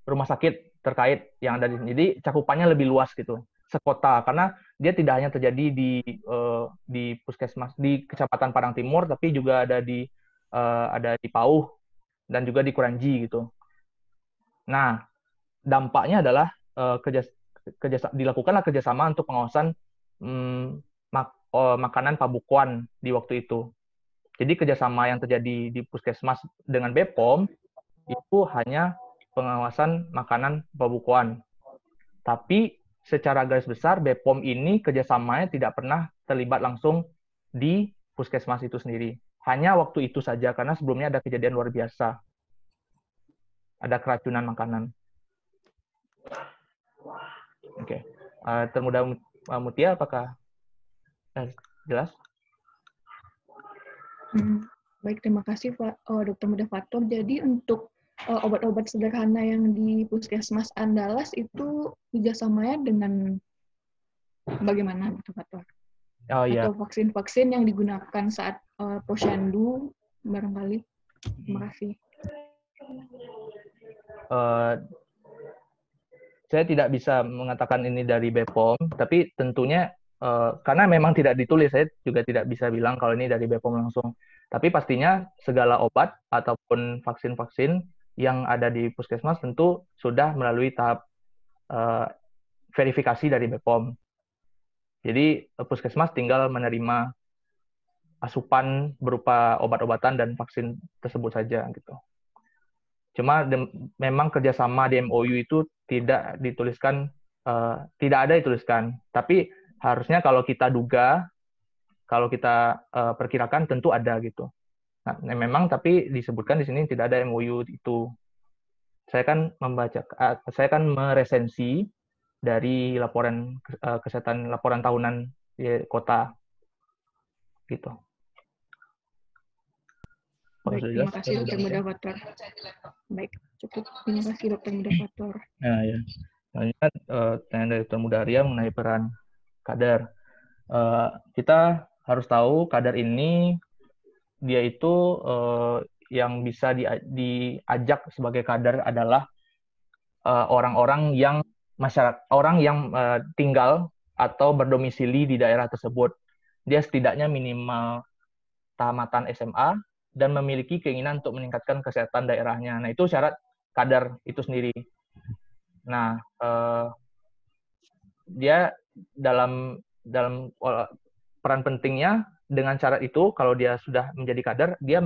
rumah sakit terkait yang ada di sini. Jadi cakupannya lebih luas gitu, sekota, karena dia tidak hanya terjadi di Puskesmas di Kecamatan Padang Timur, tapi juga ada di Pauh dan juga di Kuranji gitu. Nah, dampaknya adalah dilakukanlah kerjasama untuk pengawasan makanan pabukuan di waktu itu. Jadi kerjasama yang terjadi di Puskesmas dengan BPOM itu hanya pengawasan makanan pabukuan. Tapi secara garis besar BPOM ini kerjasamanya tidak pernah terlibat langsung di Puskesmas itu sendiri. Hanya waktu itu saja, karena sebelumnya ada kejadian luar biasa. Ada keracunan makanan. Oke. Termuda Mutia, apakah jelas? Baik, terima kasih Pak Dr. Muda Fatur. Jadi untuk obat-obat sederhana yang di Puskesmas Andalas itu kerjasamanya dengan bagaimana, Dr. Fatur? Oh, iya. Atau vaksin-vaksin yang digunakan saat posyandu barangkali? Terima kasih. Saya tidak bisa mengatakan ini dari BPOM, tapi tentunya karena memang tidak ditulis, saya juga tidak bisa bilang kalau ini dari BPOM langsung. Tapi pastinya segala obat ataupun vaksin-vaksin yang ada di Puskesmas tentu sudah melalui tahap verifikasi dari BPOM. Jadi Puskesmas tinggal menerima asupan berupa obat-obatan dan vaksin tersebut saja gitu. Cuma memang kerjasama di MOU itu tidak dituliskan, tidak ada dituliskan. Tapi harusnya kalau kita duga, kalau kita perkirakan tentu ada gitu. Nah, memang tapi disebutkan di sini tidak ada MOU itu. Saya kan meresensi dari laporan kesehatan, laporan tahunan di kota gitu. Baik, terima kasih Dr. Muda Fatur. Baik, cukup. Terima kasih Dr. Muda Fatur. Nah, ya. Selanjutnya tanya dari Dr. Mudaria mengenai peran kader. Kita harus tahu kader ini dia itu yang bisa diajak sebagai kader adalah orang-orang yang tinggal atau berdomisili di daerah tersebut. Dia setidaknya minimal tamatan SMA dan memiliki keinginan untuk meningkatkan kesehatan daerahnya. Nah, itu syarat kader itu sendiri. Nah, dia dalam peran pentingnya dengan syarat itu, kalau dia sudah menjadi kader, dia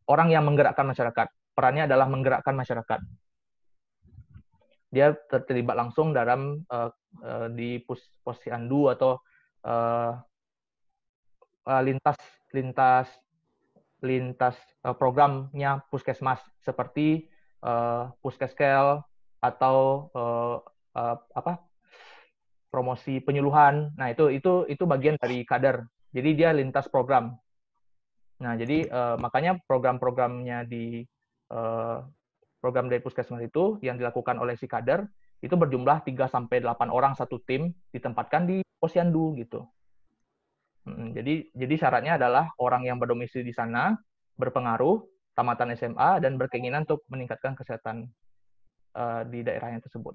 orang yang menggerakkan masyarakat. Perannya adalah menggerakkan masyarakat. Dia terlibat langsung dalam di posyandu atau lintas programnya Puskesmas seperti Puskeskel atau promosi penyuluhan. Nah, itu bagian dari kader. Jadi dia lintas program. Nah, jadi makanya program-programnya di program dari Puskesmas itu yang dilakukan oleh si kader itu berjumlah 3-8 orang satu tim ditempatkan di posyandu gitu. Jadi syaratnya adalah orang yang berdomisili di sana, berpengaruh, tamatan SMA, dan berkeinginan untuk meningkatkan kesehatan di daerahnya tersebut.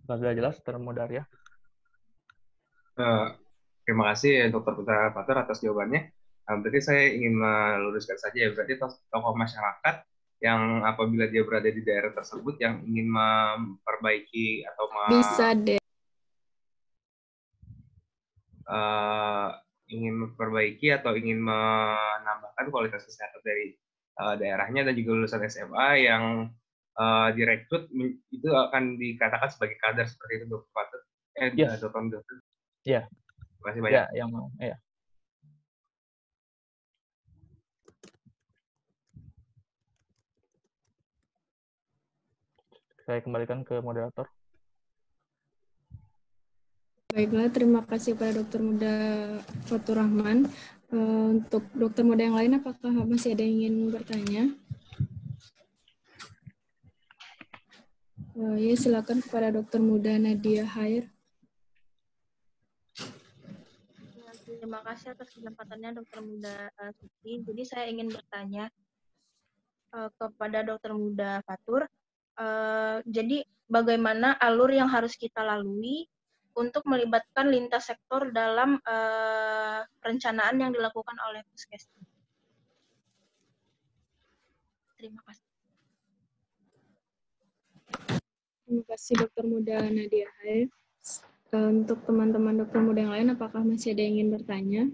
Sudah jelas, Termudaria? Terima kasih Dr. Putra Fatur atas jawabannya. Berarti saya ingin meluruskan saja ya, berarti tokoh masyarakat yang apabila dia berada di daerah tersebut yang ingin memperbaiki atau bisa deh. Ingin memperbaiki atau ingin menambahkan kualitas kesehatan dari daerahnya dan juga lulusan SMA yang direkrut itu akan dikatakan sebagai kader seperti itu, Dr. Fatur? Yes. Dr. Ya. Terima kasih banyak. Ya, yang mau. Ya. Saya kembalikan ke moderator. Baiklah, terima kasih pada Dr. Muda Fatur Rahman. Untuk dokter muda yang lain, apakah masih ada yang ingin bertanya? Ya, silakan kepada Dr. Muda Nadia Hair. Terima kasih atas kesempatannya Dr. Muda Suci. Jadi saya ingin bertanya kepada Dr. Muda Fatur. Jadi bagaimana alur yang harus kita lalui untuk melibatkan lintas sektor dalam perencanaan yang dilakukan oleh Puskesmas? Terima kasih. Terima kasih Dr. Muda Nadia Hair. Untuk teman-teman dokter muda yang lain, apakah masih ada yang ingin bertanya?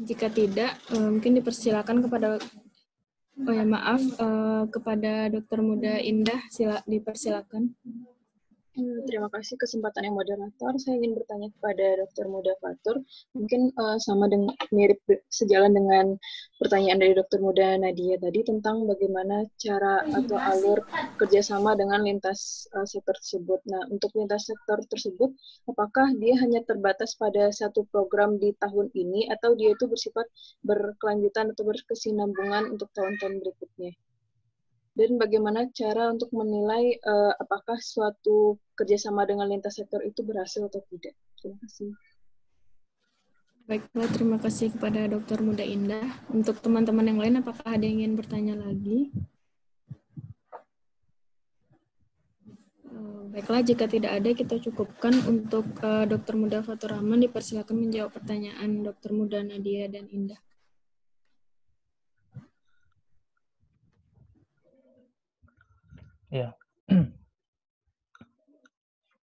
Jika tidak, mungkin dipersilakan kepada, kepada dokter muda Indah, dipersilakan. Terima kasih kesempatan yang moderator. Saya ingin bertanya kepada Dr. Muda Fatur. Mungkin sama dengan mirip sejalan dengan pertanyaan dari Dr. Muda Nadia tadi tentang bagaimana cara atau alur kerjasama dengan lintas sektor tersebut. Nah, untuk lintas sektor tersebut, apakah dia hanya terbatas pada satu program di tahun ini atau dia itu bersifat berkelanjutan atau berkesinambungan untuk tahun-tahun berikutnya? Dan bagaimana cara untuk menilai apakah suatu kerjasama dengan lintas sektor itu berhasil atau tidak? Terima kasih. Baiklah, terima kasih kepada Dr. Muda Indah. Untuk teman-teman yang lain, apakah ada yang ingin bertanya lagi? Baiklah, jika tidak ada, kita cukupkan untuk Dr. Muda Fatur Rahman. Dipersilakan menjawab pertanyaan Dr. Muda Nadia dan Indah. Ya.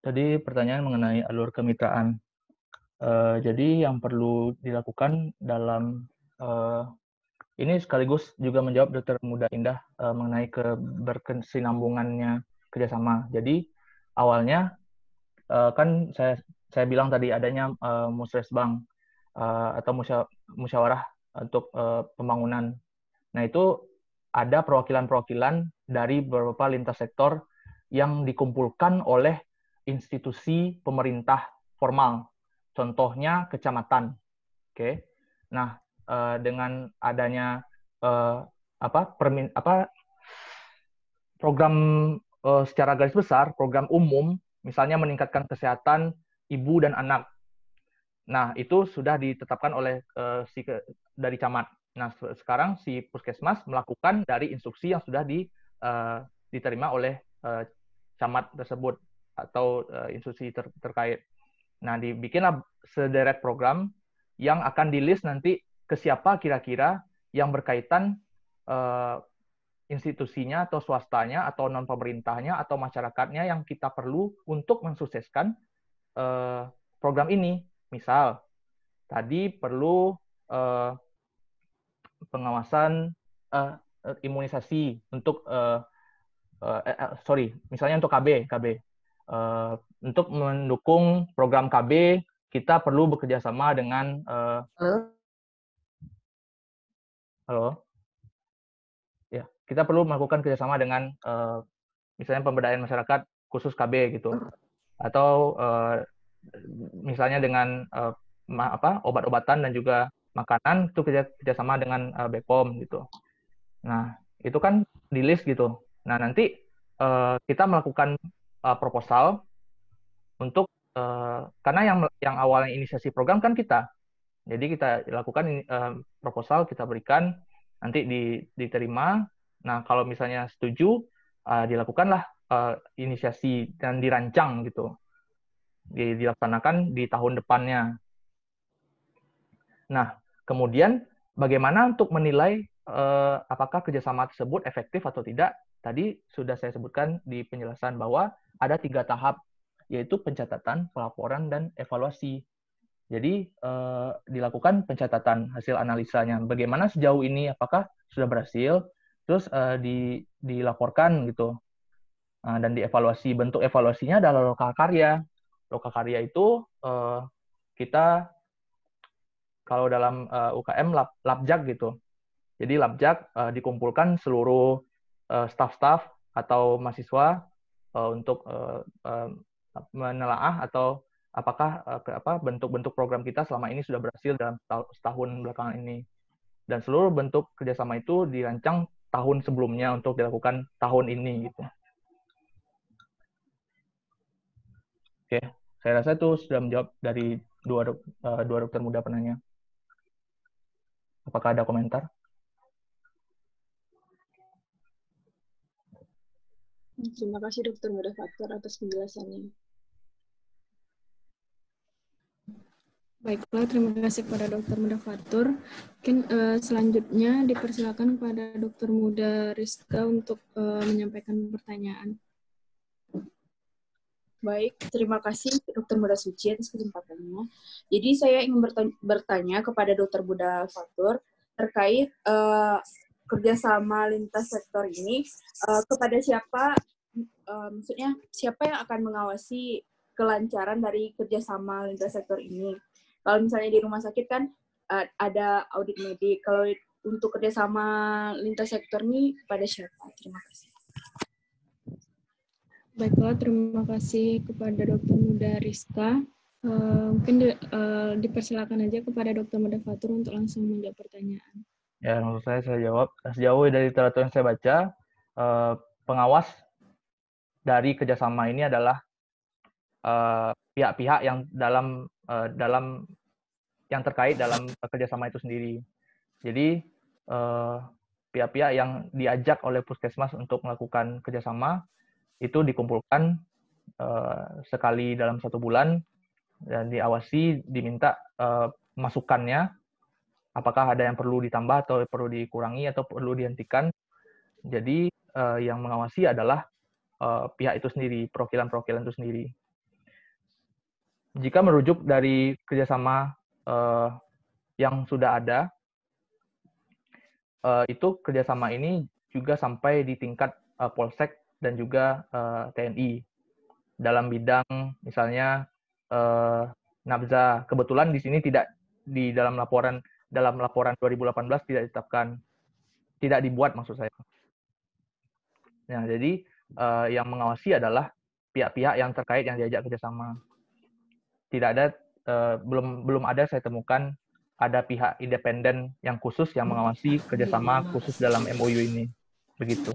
Tadi pertanyaan mengenai alur kemitraan. Jadi yang perlu dilakukan dalam ini sekaligus juga menjawab Dr. Muda Indah mengenai berkesinambungannya kerjasama. Jadi awalnya kan saya bilang tadi adanya musresbang atau musyawarah untuk pembangunan. Nah itu ada perwakilan-perwakilan dari beberapa lintas sektor yang dikumpulkan oleh institusi pemerintah formal, contohnya kecamatan. Oke. Nah, dengan adanya program secara garis besar, program umum, misalnya meningkatkan kesehatan ibu dan anak. Nah, itu sudah ditetapkan oleh dari camat. Nah, sekarang si Puskesmas melakukan dari instruksi yang sudah diterima oleh camat tersebut atau instruksi terkait. Nah, dibikinlah sederet program yang akan di-list nanti ke siapa kira-kira yang berkaitan institusinya atau swastanya atau non-pemerintahnya atau masyarakatnya yang kita perlu untuk mensukseskan program ini. Misal, tadi perlu pengawasan imunisasi untuk misalnya untuk KB untuk mendukung program KB kita perlu bekerja sama dengan kita perlu melakukan kerjasama dengan misalnya pemberdayaan masyarakat khusus KB gitu, atau misalnya dengan obat-obatan dan juga makanan itu kerjasama dengan BPOM gitu. Nah itu kan di list gitu. Nah nanti kita melakukan proposal untuk karena yang awalnya inisiasi program kan kita, jadi kita lakukan proposal, kita berikan, nanti diterima. Nah kalau misalnya setuju, dilakukanlah inisiasi dan dirancang gitu, dilaksanakan di tahun depannya. Nah kemudian bagaimana untuk menilai apakah kerjasama tersebut efektif atau tidak? Tadi sudah saya sebutkan di penjelasan bahwa ada 3 tahap, yaitu pencatatan, pelaporan, dan evaluasi. Jadi dilakukan pencatatan hasil analisanya. Bagaimana sejauh ini, apakah sudah berhasil, terus dilaporkan gitu. Dan dievaluasi. Bentuk evaluasinya adalah lokakarya. Lokakarya itu kita kalau dalam UKM labjak gitu. Jadi labjak dikumpulkan seluruh staf-staf atau mahasiswa untuk menelaah atau apakah bentuk-bentuk program kita selama ini sudah berhasil dalam setahun belakangan ini. Dan seluruh bentuk kerjasama itu dirancang tahun sebelumnya untuk dilakukan tahun ini gitu. Oke, saya rasa itu sudah menjawab dari dua dokter muda penanya. Apakah ada komentar? Terima kasih Dr. Muda Fatur atas penjelasannya. Baiklah, terima kasih kepada Dr. Muda Fatur. Mungkin selanjutnya dipersilakan kepada Dr. Muda Rizka untuk menyampaikan pertanyaan. Baik, terima kasih Dr. Muda Suci atas kesempatannya. Jadi saya ingin bertanya kepada Dr. Muda Fatur terkait kerjasama lintas sektor ini kepada siapa, maksudnya siapa yang akan mengawasi kelancaran dari kerjasama lintas sektor ini? Kalau misalnya di rumah sakit kan ada audit medik. Kalau untuk kerjasama lintas sektor ini pada siapa? Terima kasih. Baiklah, terima kasih kepada Dr. Muda Rizka. Mungkin dipersilakan aja kepada Dr. Muda Fatur untuk langsung menjawab pertanyaan. Ya, menurut saya jawab. Sejauh dari literatur yang saya baca, pengawas dari kerjasama ini adalah pihak-pihak yang yang terkait dalam kerjasama itu sendiri. Jadi pihak-pihak yang diajak oleh puskesmas untuk melakukan kerjasama itu dikumpulkan sekali dalam 1 bulan dan diawasi, diminta masukannya, apakah ada yang perlu ditambah atau perlu dikurangi atau perlu dihentikan. Jadi yang mengawasi adalah pihak itu sendiri, perwakilan-perwakilan itu sendiri. Jika merujuk dari kerjasama yang sudah ada, itu kerjasama ini juga sampai di tingkat Polsek dan juga TNI dalam bidang misalnya nabza. Kebetulan di sini tidak di dalam laporan 2018 tidak ditetapkan, tidak dibuat maksud saya. Nah, jadi yang mengawasi adalah pihak-pihak yang terkait yang diajak kerjasama. Tidak ada belum ada saya temukan ada pihak independen yang khusus yang mengawasi kerjasama khusus dalam MOU ini. Begitu.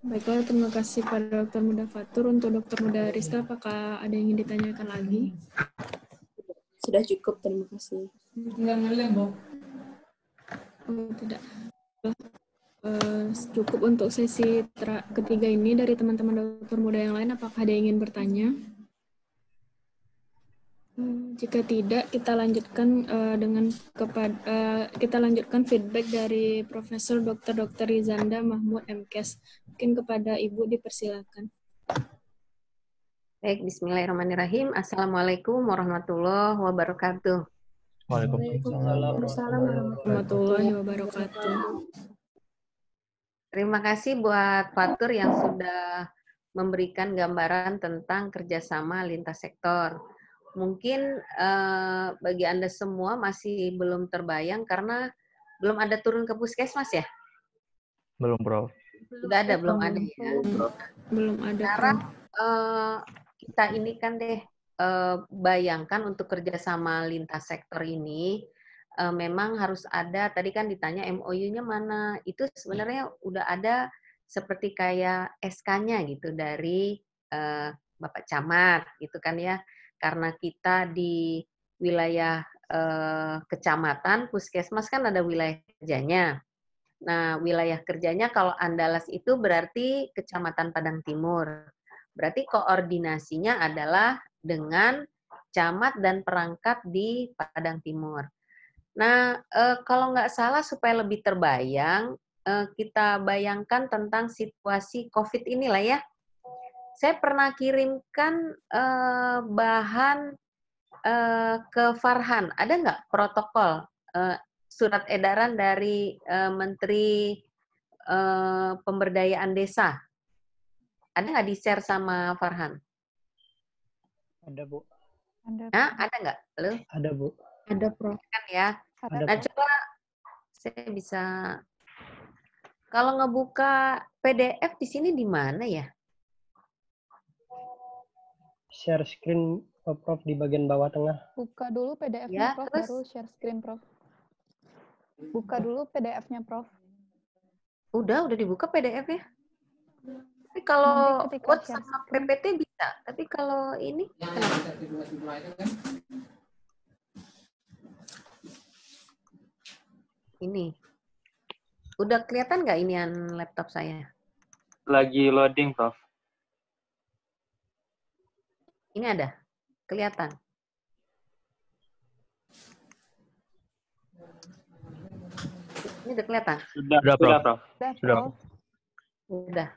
Baiklah, terima kasih pada Dr. Muda Fatur. Untuk Dr. Muda Rizka, apakah ada yang ingin ditanyakan lagi? Sudah cukup, terima kasih. Oh, tidak. Cukup untuk sesi ketiga ini. Dari teman-teman dokter muda yang lain, apakah ada yang ingin bertanya? Jika tidak, kita lanjutkan kita lanjutkan feedback dari Profesor Dr. Rizanda Mahmud MKes. Mungkin kepada Ibu dipersilakan. Baik, Bismillahirrahmanirrahim. Assalamualaikum warahmatullahi wabarakatuh. Waalaikumsalam warahmatullahi wabarakatuh. Terima kasih buat Fatur yang sudah memberikan gambaran tentang kerjasama lintas sektor. Mungkin bagi Anda semua masih belum terbayang karena belum ada turun ke puskesmas ya? Belum, Prof. Sudah ada, belum ada ya? Belum ada. Karena kita ini kan bayangkan untuk kerjasama lintas sektor ini memang harus ada, tadi kan ditanya MOU-nya mana, itu sebenarnya udah ada seperti kayak SK-nya gitu dari Bapak Camat gitu kan ya, karena kita di wilayah kecamatan, puskesmas kan ada wilayah kerjanya. Nah, wilayah kerjanya kalau Andalas itu berarti Kecamatan Padang Timur. Berarti koordinasinya adalah dengan camat dan perangkat di Padang Timur. Nah, kalau nggak salah supaya lebih terbayang, kita bayangkan tentang situasi COVID inilah ya. saya pernah kirimkan bahan ke Farhan. Ada nggak protokol surat edaran dari Menteri Pemberdayaan Desa? Ada nggak di-share sama Farhan? Ada, Bu. Ada nggak? Lo? Ada, Bu. Ada, Prof. Kan ya. Ada, Nah, Prof. coba saya bisa, kalau ngebuka PDF di sini di mana ya? Share screen, Prof, di bagian bawah tengah. Buka dulu Ya, PDF-nya, Prof, terus? baru share screen, Prof. Buka dulu PDF-nya, Prof. Udah dibuka PDF-nya. Tapi kalau Nanti ketika Word share sama screen. PPT bisa. Tapi kalau ini, kenapa? Ini. Udah kelihatan nggak inian laptop saya? Lagi loading, Prof. Ini ada? Kelihatan? Ini udah kelihatan? Sudah, Sudah, Prof. Prof. Sudah. Udah.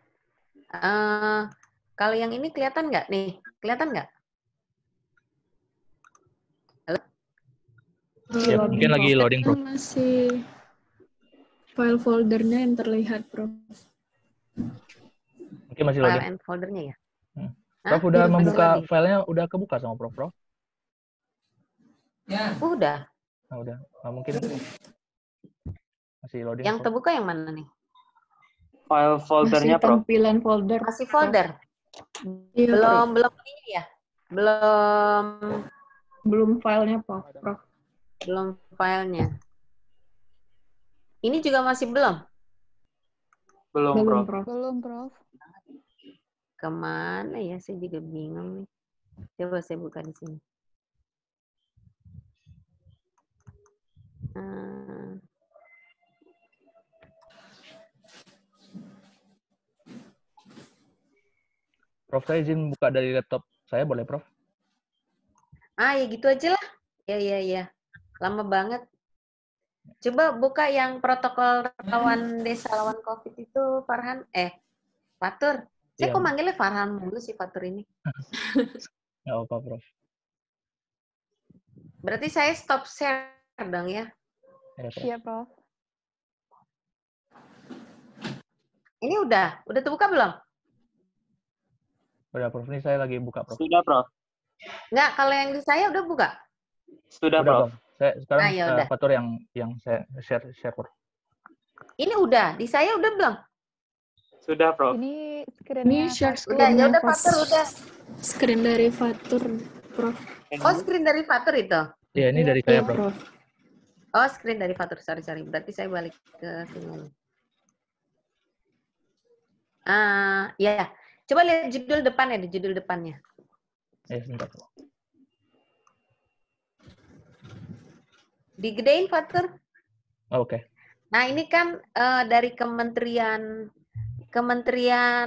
Kalau yang ini kelihatan nggak nih? Kelihatan nggak? Halo? Ya, mungkin lagi loading, Prof. Masih file foldernya yang terlihat, Prof. Mungkin masih File loading. and foldernya ya? Prof Hah? udah Masih membuka loading? filenya, udah kebuka sama Prof? Udah. Nah, udah. Nah, mungkin masih loading. Yang Prof. terbuka yang mana nih? File foldernya, Masih Prof. tampilan folder. Masih folder? Iya, Prof. Belum ini ya? Belum filenya, Prof. Belum filenya. Ini juga masih belum? Belum, Belum, Prof. Prof. Belum, Prof. Kemana ya? Saya juga bingung nih. Coba saya buka di sini. Prof, saya izin buka dari laptop saya, boleh, Prof? Ya gitu aja lah. Ya. Lama banget. Coba buka yang protokol lawan desa lawan COVID itu, Farhan. Fatur. Saya Iya, kok Bu. manggilnya Farhan mulu sih Fatur ini. Nggak apa, Prof. Berarti saya stop share dong ya. Ya, Prof. Iya, Prof. Ini udah terbuka belum? Udah, Prof. Ini saya lagi buka, Prof. Sudah, Prof. Enggak, kalau yang di saya udah buka. Sudah, Prof. Saya sekarang ya udah. Fatur yang saya share, Prof. Ini udah, di saya udah belum? Sudah, Prof. Ini Ini screen-nya share Fatur. Udah, ya screen-nya, udah Prof. Fatur udah. Screen dari Fatur, Prof. Oh, screen dari Fatur itu. Iya, ini dari Iya, saya, Prof. Oh, screen dari Fatur. Sorry. Berarti saya balik ke sini. Ya. Coba lihat judul depannya, di judul depannya. Sebentar, Prof. Digedein, Fatur. Oke. Nah, ini kan dari Kementerian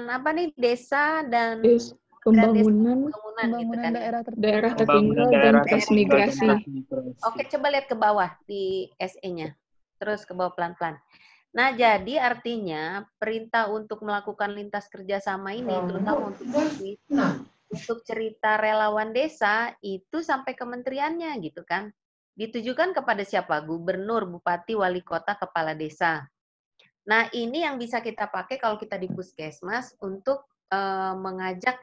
apa nih? Desa dan Pembangunan gitu kan ya. daerah tertinggal dan transmigrasi. Oke, coba lihat ke bawah di SE-nya. Terus ke bawah pelan-pelan. Nah, jadi artinya perintah untuk melakukan lintas kerjasama ini, terutama untuk cerita relawan desa, itu sampai kementeriannya gitu kan. Ditujukan kepada siapa? Gubernur, bupati, wali kota, kepala desa. Nah, ini yang bisa kita pakai kalau kita di puskesmas untuk mengajak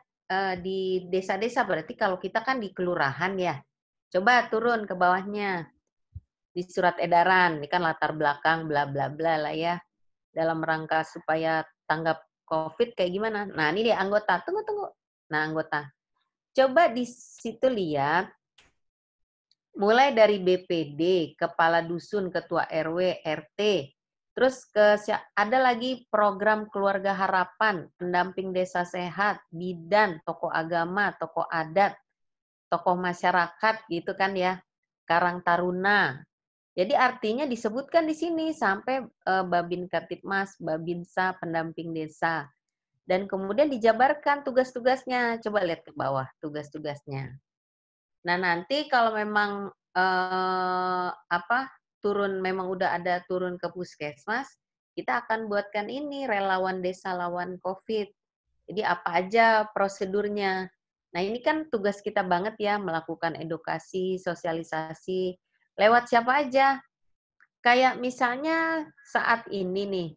di desa-desa. Berarti kalau kita kan di kelurahan ya. Coba turun ke bawahnya. Di surat edaran, ini kan latar belakang bla bla bla lah ya. Dalam rangka supaya tanggap COVID kayak gimana. Nah, ini dia anggota. Tunggu. Nah, anggota. Coba di situ lihat. Mulai dari BPD, kepala dusun, ketua RW, RT. Terus ada lagi program keluarga harapan, pendamping desa sehat, bidan, tokoh agama, tokoh adat, tokoh masyarakat gitu kan ya. Karang Taruna. Jadi artinya disebutkan di sini sampai Babin Kaptipmas, Babinsa, pendamping desa. Dan kemudian dijabarkan tugas-tugasnya. Coba lihat ke bawah tugas-tugasnya. Nah, nanti kalau memang memang udah ada turun ke puskesmas, kita akan buatkan ini relawan desa lawan COVID. Jadi apa aja prosedurnya. Nah ini kan tugas kita banget ya, melakukan edukasi, sosialisasi, lewat siapa aja. Kayak misalnya saat ini nih,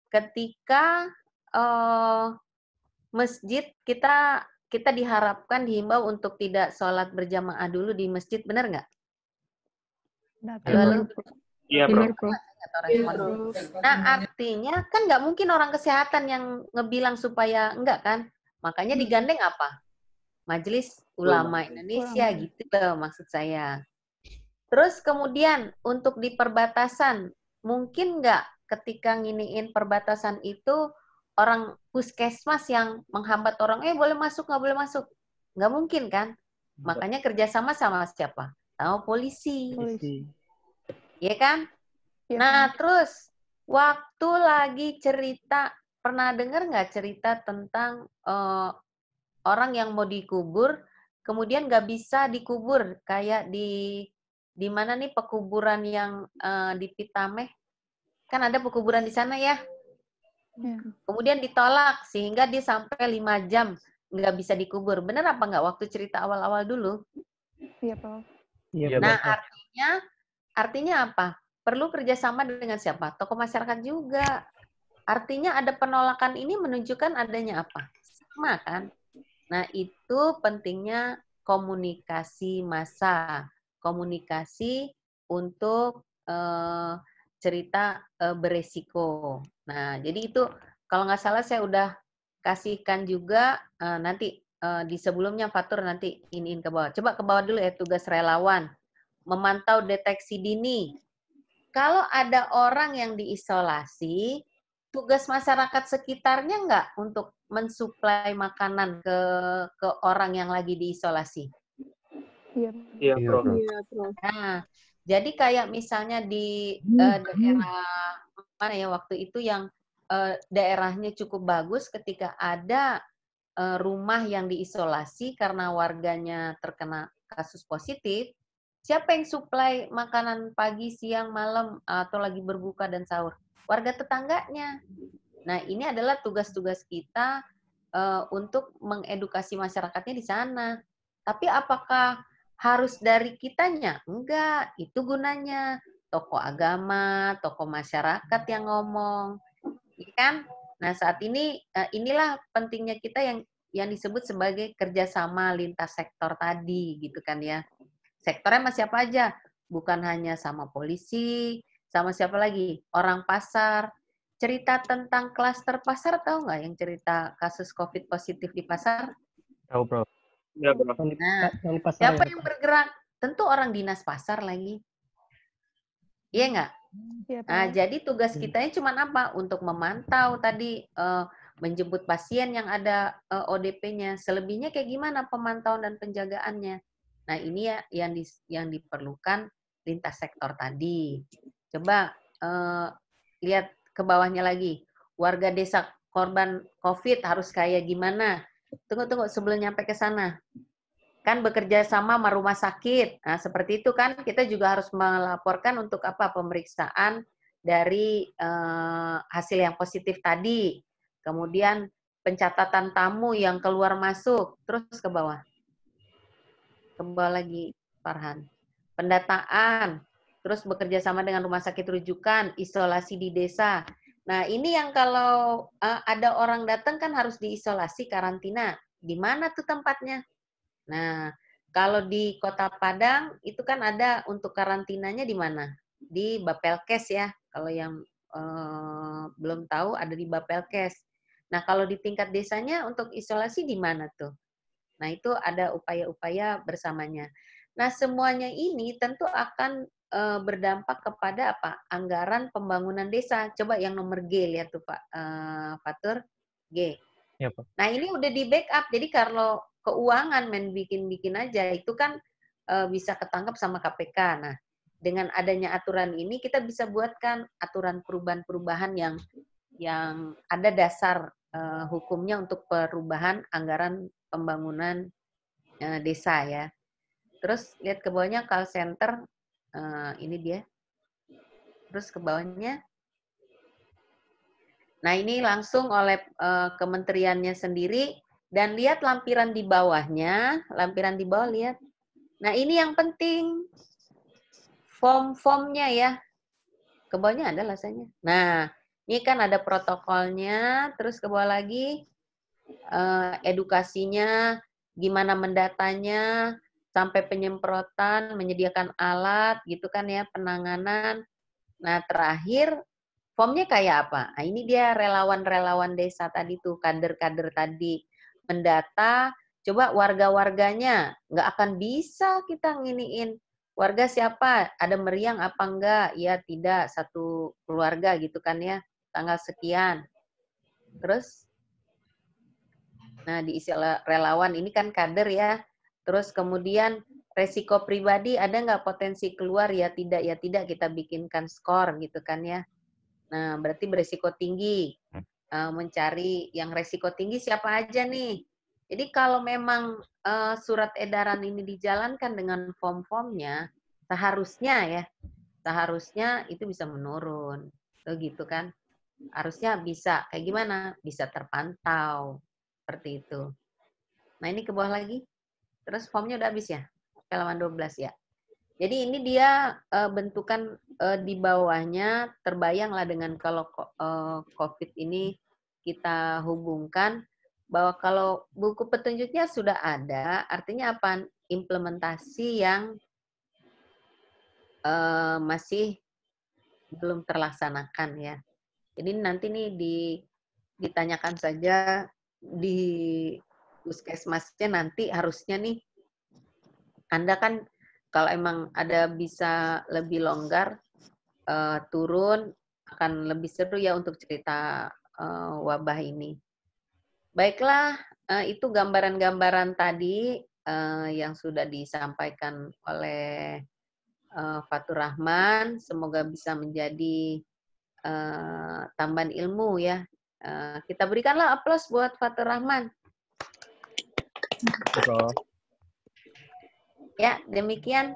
ketika masjid kita diharapkan dihimbau untuk tidak sholat berjamaah dulu di masjid, benar nggak? Halo, halo. Iya, Benar, Prof. Prof. Nah, artinya kan nggak mungkin orang kesehatan yang ngebilang supaya enggak kan? Makanya digandeng apa? Majelis Ulama Indonesia gitu loh maksud saya. Terus kemudian untuk di perbatasan, mungkin nggak ketika nginiin perbatasan itu orang puskesmas yang menghambat orang, boleh masuk, nggak boleh masuk. Nggak mungkin kan? Makanya kerjasama sama siapa? Sama polisi. Iya kan? Nah, terus waktu lagi cerita, pernah dengar nggak cerita tentang orang yang mau dikubur, kemudian nggak bisa dikubur, kayak di mana nih pekuburan yang di Pitameh, kan ada pekuburan di sana ya. Kemudian ditolak sehingga dia sampai 5 jam nggak bisa dikubur. Benar apa nggak waktu cerita awal-awal dulu? Iya, Prof. Nah, artinya apa? Perlu kerjasama dengan siapa? Tokoh masyarakat juga. Artinya ada penolakan ini menunjukkan adanya apa? Sama kan? Nah, itu pentingnya komunikasi massa. Komunikasi untuk cerita beresiko. Nah, jadi itu kalau nggak salah saya udah kasihkan juga nanti di sebelumnya Fatur nanti iniin ke bawah. Coba ke bawah dulu ya, tugas relawan. Memantau deteksi dini. Kalau ada orang yang diisolasi, tugas masyarakat sekitarnya nggak untuk mensuplai makanan ke orang yang lagi diisolasi? Iya, Prof. Nah, jadi kayak misalnya di daerah mana ya waktu itu yang daerahnya cukup bagus ketika ada rumah yang diisolasi karena warganya terkena kasus positif, siapa yang suplai makanan pagi, siang, malam, atau lagi berbuka dan sahur? Warga tetangganya. Nah, ini adalah tugas-tugas kita untuk mengedukasi masyarakatnya di sana. Tapi apakah harus dari kitanya? Enggak, itu gunanya. Tokoh agama, tokoh masyarakat yang ngomong. Ya kan? Nah, saat ini inilah pentingnya kita yang disebut sebagai kerjasama lintas sektor tadi, gitu kan ya. Sektornya sama siapa aja? Bukan hanya sama polisi, sama siapa lagi? Orang pasar. Cerita tentang klaster pasar, tahu nggak yang cerita kasus COVID positif di pasar? Tahu, Prof. Iya, Prof. Nah, siapa yang bergerak? Tentu orang dinas pasar lagi. Iya nggak? Nah, jadi tugas kita cuma apa? Untuk memantau tadi, menjemput pasien yang ada ODP-nya. Selebihnya kayak gimana pemantauan dan penjagaannya? Nah, ini ya yang diperlukan lintas sektor tadi. Coba lihat ke bawahnya lagi. Warga desa korban COVID harus kayak gimana? Tunggu sebelum nyampe ke sana. Kan bekerja sama rumah sakit. Nah, seperti itu kan kita juga harus melaporkan untuk apa? Pemeriksaan dari hasil yang positif tadi. Kemudian pencatatan tamu yang keluar masuk. Terus ke bawah. Ke bawah lagi, Farhan. Pendataan. Terus bekerja sama dengan rumah sakit rujukan, isolasi di desa. Nah, ini yang kalau ada orang datang kan harus diisolasi, karantina. Di mana tuh tempatnya? Nah, kalau di Kota Padang itu kan ada untuk karantinanya di mana? Di Bapelkes ya. Kalau yang belum tahu ada di Bapelkes. Nah, kalau di tingkat desanya untuk isolasi di mana tuh? Nah, itu ada upaya-upaya bersamanya. Nah, semuanya ini tentu akan berdampak kepada apa? Anggaran pembangunan desa. Coba yang nomor G lihat tuh Pak Fatur. G. Ya, Pak. Nah, ini udah di backup. Jadi kalau keuangan main bikin-bikin aja, itu kan bisa ketangkep sama KPK. Nah, dengan adanya aturan ini, kita bisa buatkan aturan perubahan-perubahan yang ada dasar hukumnya untuk perubahan anggaran pembangunan desa ya. Terus lihat ke bawahnya call center, ini dia. Terus ke bawahnya, Nah, ini langsung oleh kementeriannya sendiri, dan lihat lampiran di bawahnya, lampiran di bawah lihat. Nah, ini yang penting. Form-formnya ya. Ke bawahnya ada rasanya. Nah, ini kan ada protokolnya, terus ke bawah lagi edukasinya, gimana mendatanya, sampai penyemprotan, menyediakan alat, gitu kan ya, penanganan. Nah, terakhir, formnya kayak apa? Nah, ini dia relawan-relawan desa tadi tuh, kader-kader tadi. Mendata, coba warga-warganya, nggak akan bisa kita nginiin. Warga siapa? Ada meriang apa enggak? Ya, tidak. Satu keluarga gitu kan ya, tanggal sekian. Terus, nah diisi relawan, ini kan kader ya. Terus kemudian resiko pribadi, ada nggak potensi keluar? Ya tidak, kita bikinkan skor gitu kan ya. Nah, berarti beresiko tinggi. Mencari yang resiko tinggi siapa aja nih. Jadi kalau memang surat edaran ini dijalankan dengan form-formnya, seharusnya itu bisa menurun. Tuh gitu kan. Harusnya bisa. Kayak gimana? Bisa terpantau. Seperti itu. Nah, ini ke bawah lagi. Terus formnya udah habis ya? Halaman 12 ya. Jadi ini dia bentukan di bawahnya, terbayanglah dengan kalau COVID ini kita hubungkan, bahwa kalau buku petunjuknya sudah ada, artinya apa? Implementasi yang masih belum terlaksanakan ya. Jadi nanti nih ditanyakan saja di puskesmasnya, nanti harusnya nih, Anda kan kalau emang ada bisa lebih longgar, turun, akan lebih seru ya untuk cerita wabah ini. Baiklah, itu gambaran-gambaran tadi yang sudah disampaikan oleh Fatur Rahman. Semoga bisa menjadi tambahan ilmu ya. Kita berikanlah aplaus buat Fatur Rahman. Ya, demikian.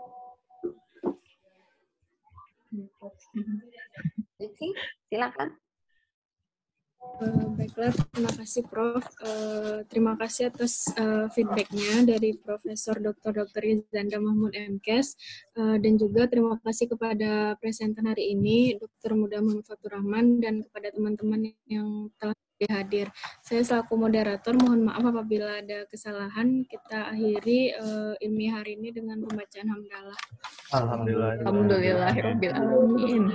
Silakan. Baiklah, terima kasih Prof. Terima kasih atas feedbacknya dari Profesor Dr. Izanda Mahmud MKes, dan juga terima kasih kepada presenter hari ini, Dr. Muda Muhammad Fatur Rahman, dan kepada teman-teman yang telah hadir. Saya selaku moderator mohon maaf apabila ada kesalahan. Kita akhiri ilmiah hari ini dengan pembacaan hamdalah. Alhamdulillahirabbil alamin.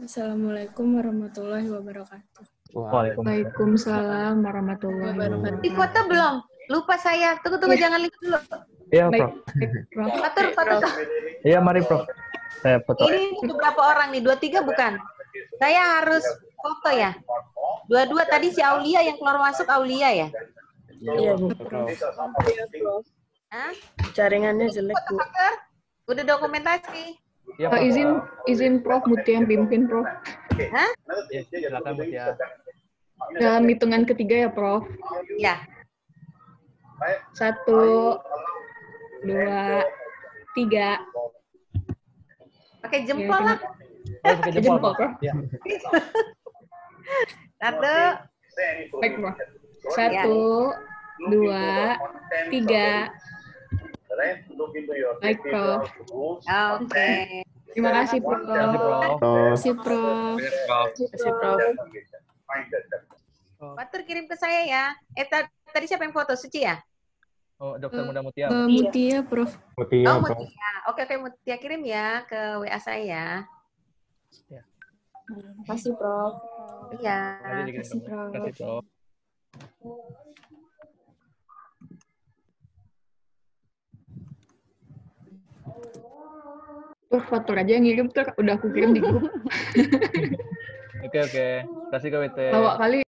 Assalamualaikum warahmatullahi wabarakatuh. Waalaikumsalam warahmatullahi wabarakatuh. Di foto belum? Lupa saya. Tunggu, jangan lihat dulu. Iya, Prof. Fatur. Iya, mari, Prof. Saya foto. Ini untuk berapa orang nih? 23 bukan? Saya harus foto ya? 22 tadi si Aulia yang keluar masuk Aulia ya? Iya, Bu. Hah? Jaringannya jelek, Bu. Udah dokumentasi. Ya, izin Prof, Mutia yang pimpin, Prof. Hah? Ya, silakan, Mutia. Dalam hitungan ketiga ya, Prof. Ya. 1, 2, 3. Pakai jempol lah. Pakai jempol, Prof. Ya. 1. Baik, Prof. 1, 2, 3. Baik, Prof. Oke. Terima kasih, Prof. Terima kasih, Prof. Fatur kirim ke saya ya. Tadi siapa yang foto? Suci ya? Oh, Dokter Muda Mutia. Mutia, Prof. Oh, Mutia. Oke, Mutia kirim ya ke WA saya. Terima kasih, Prof. Iya. Terima kasih, Prof. Fatur aja yang ngirim tuh, udah aku kirim di grup. Oke. Kasih ke WT. Lawak kali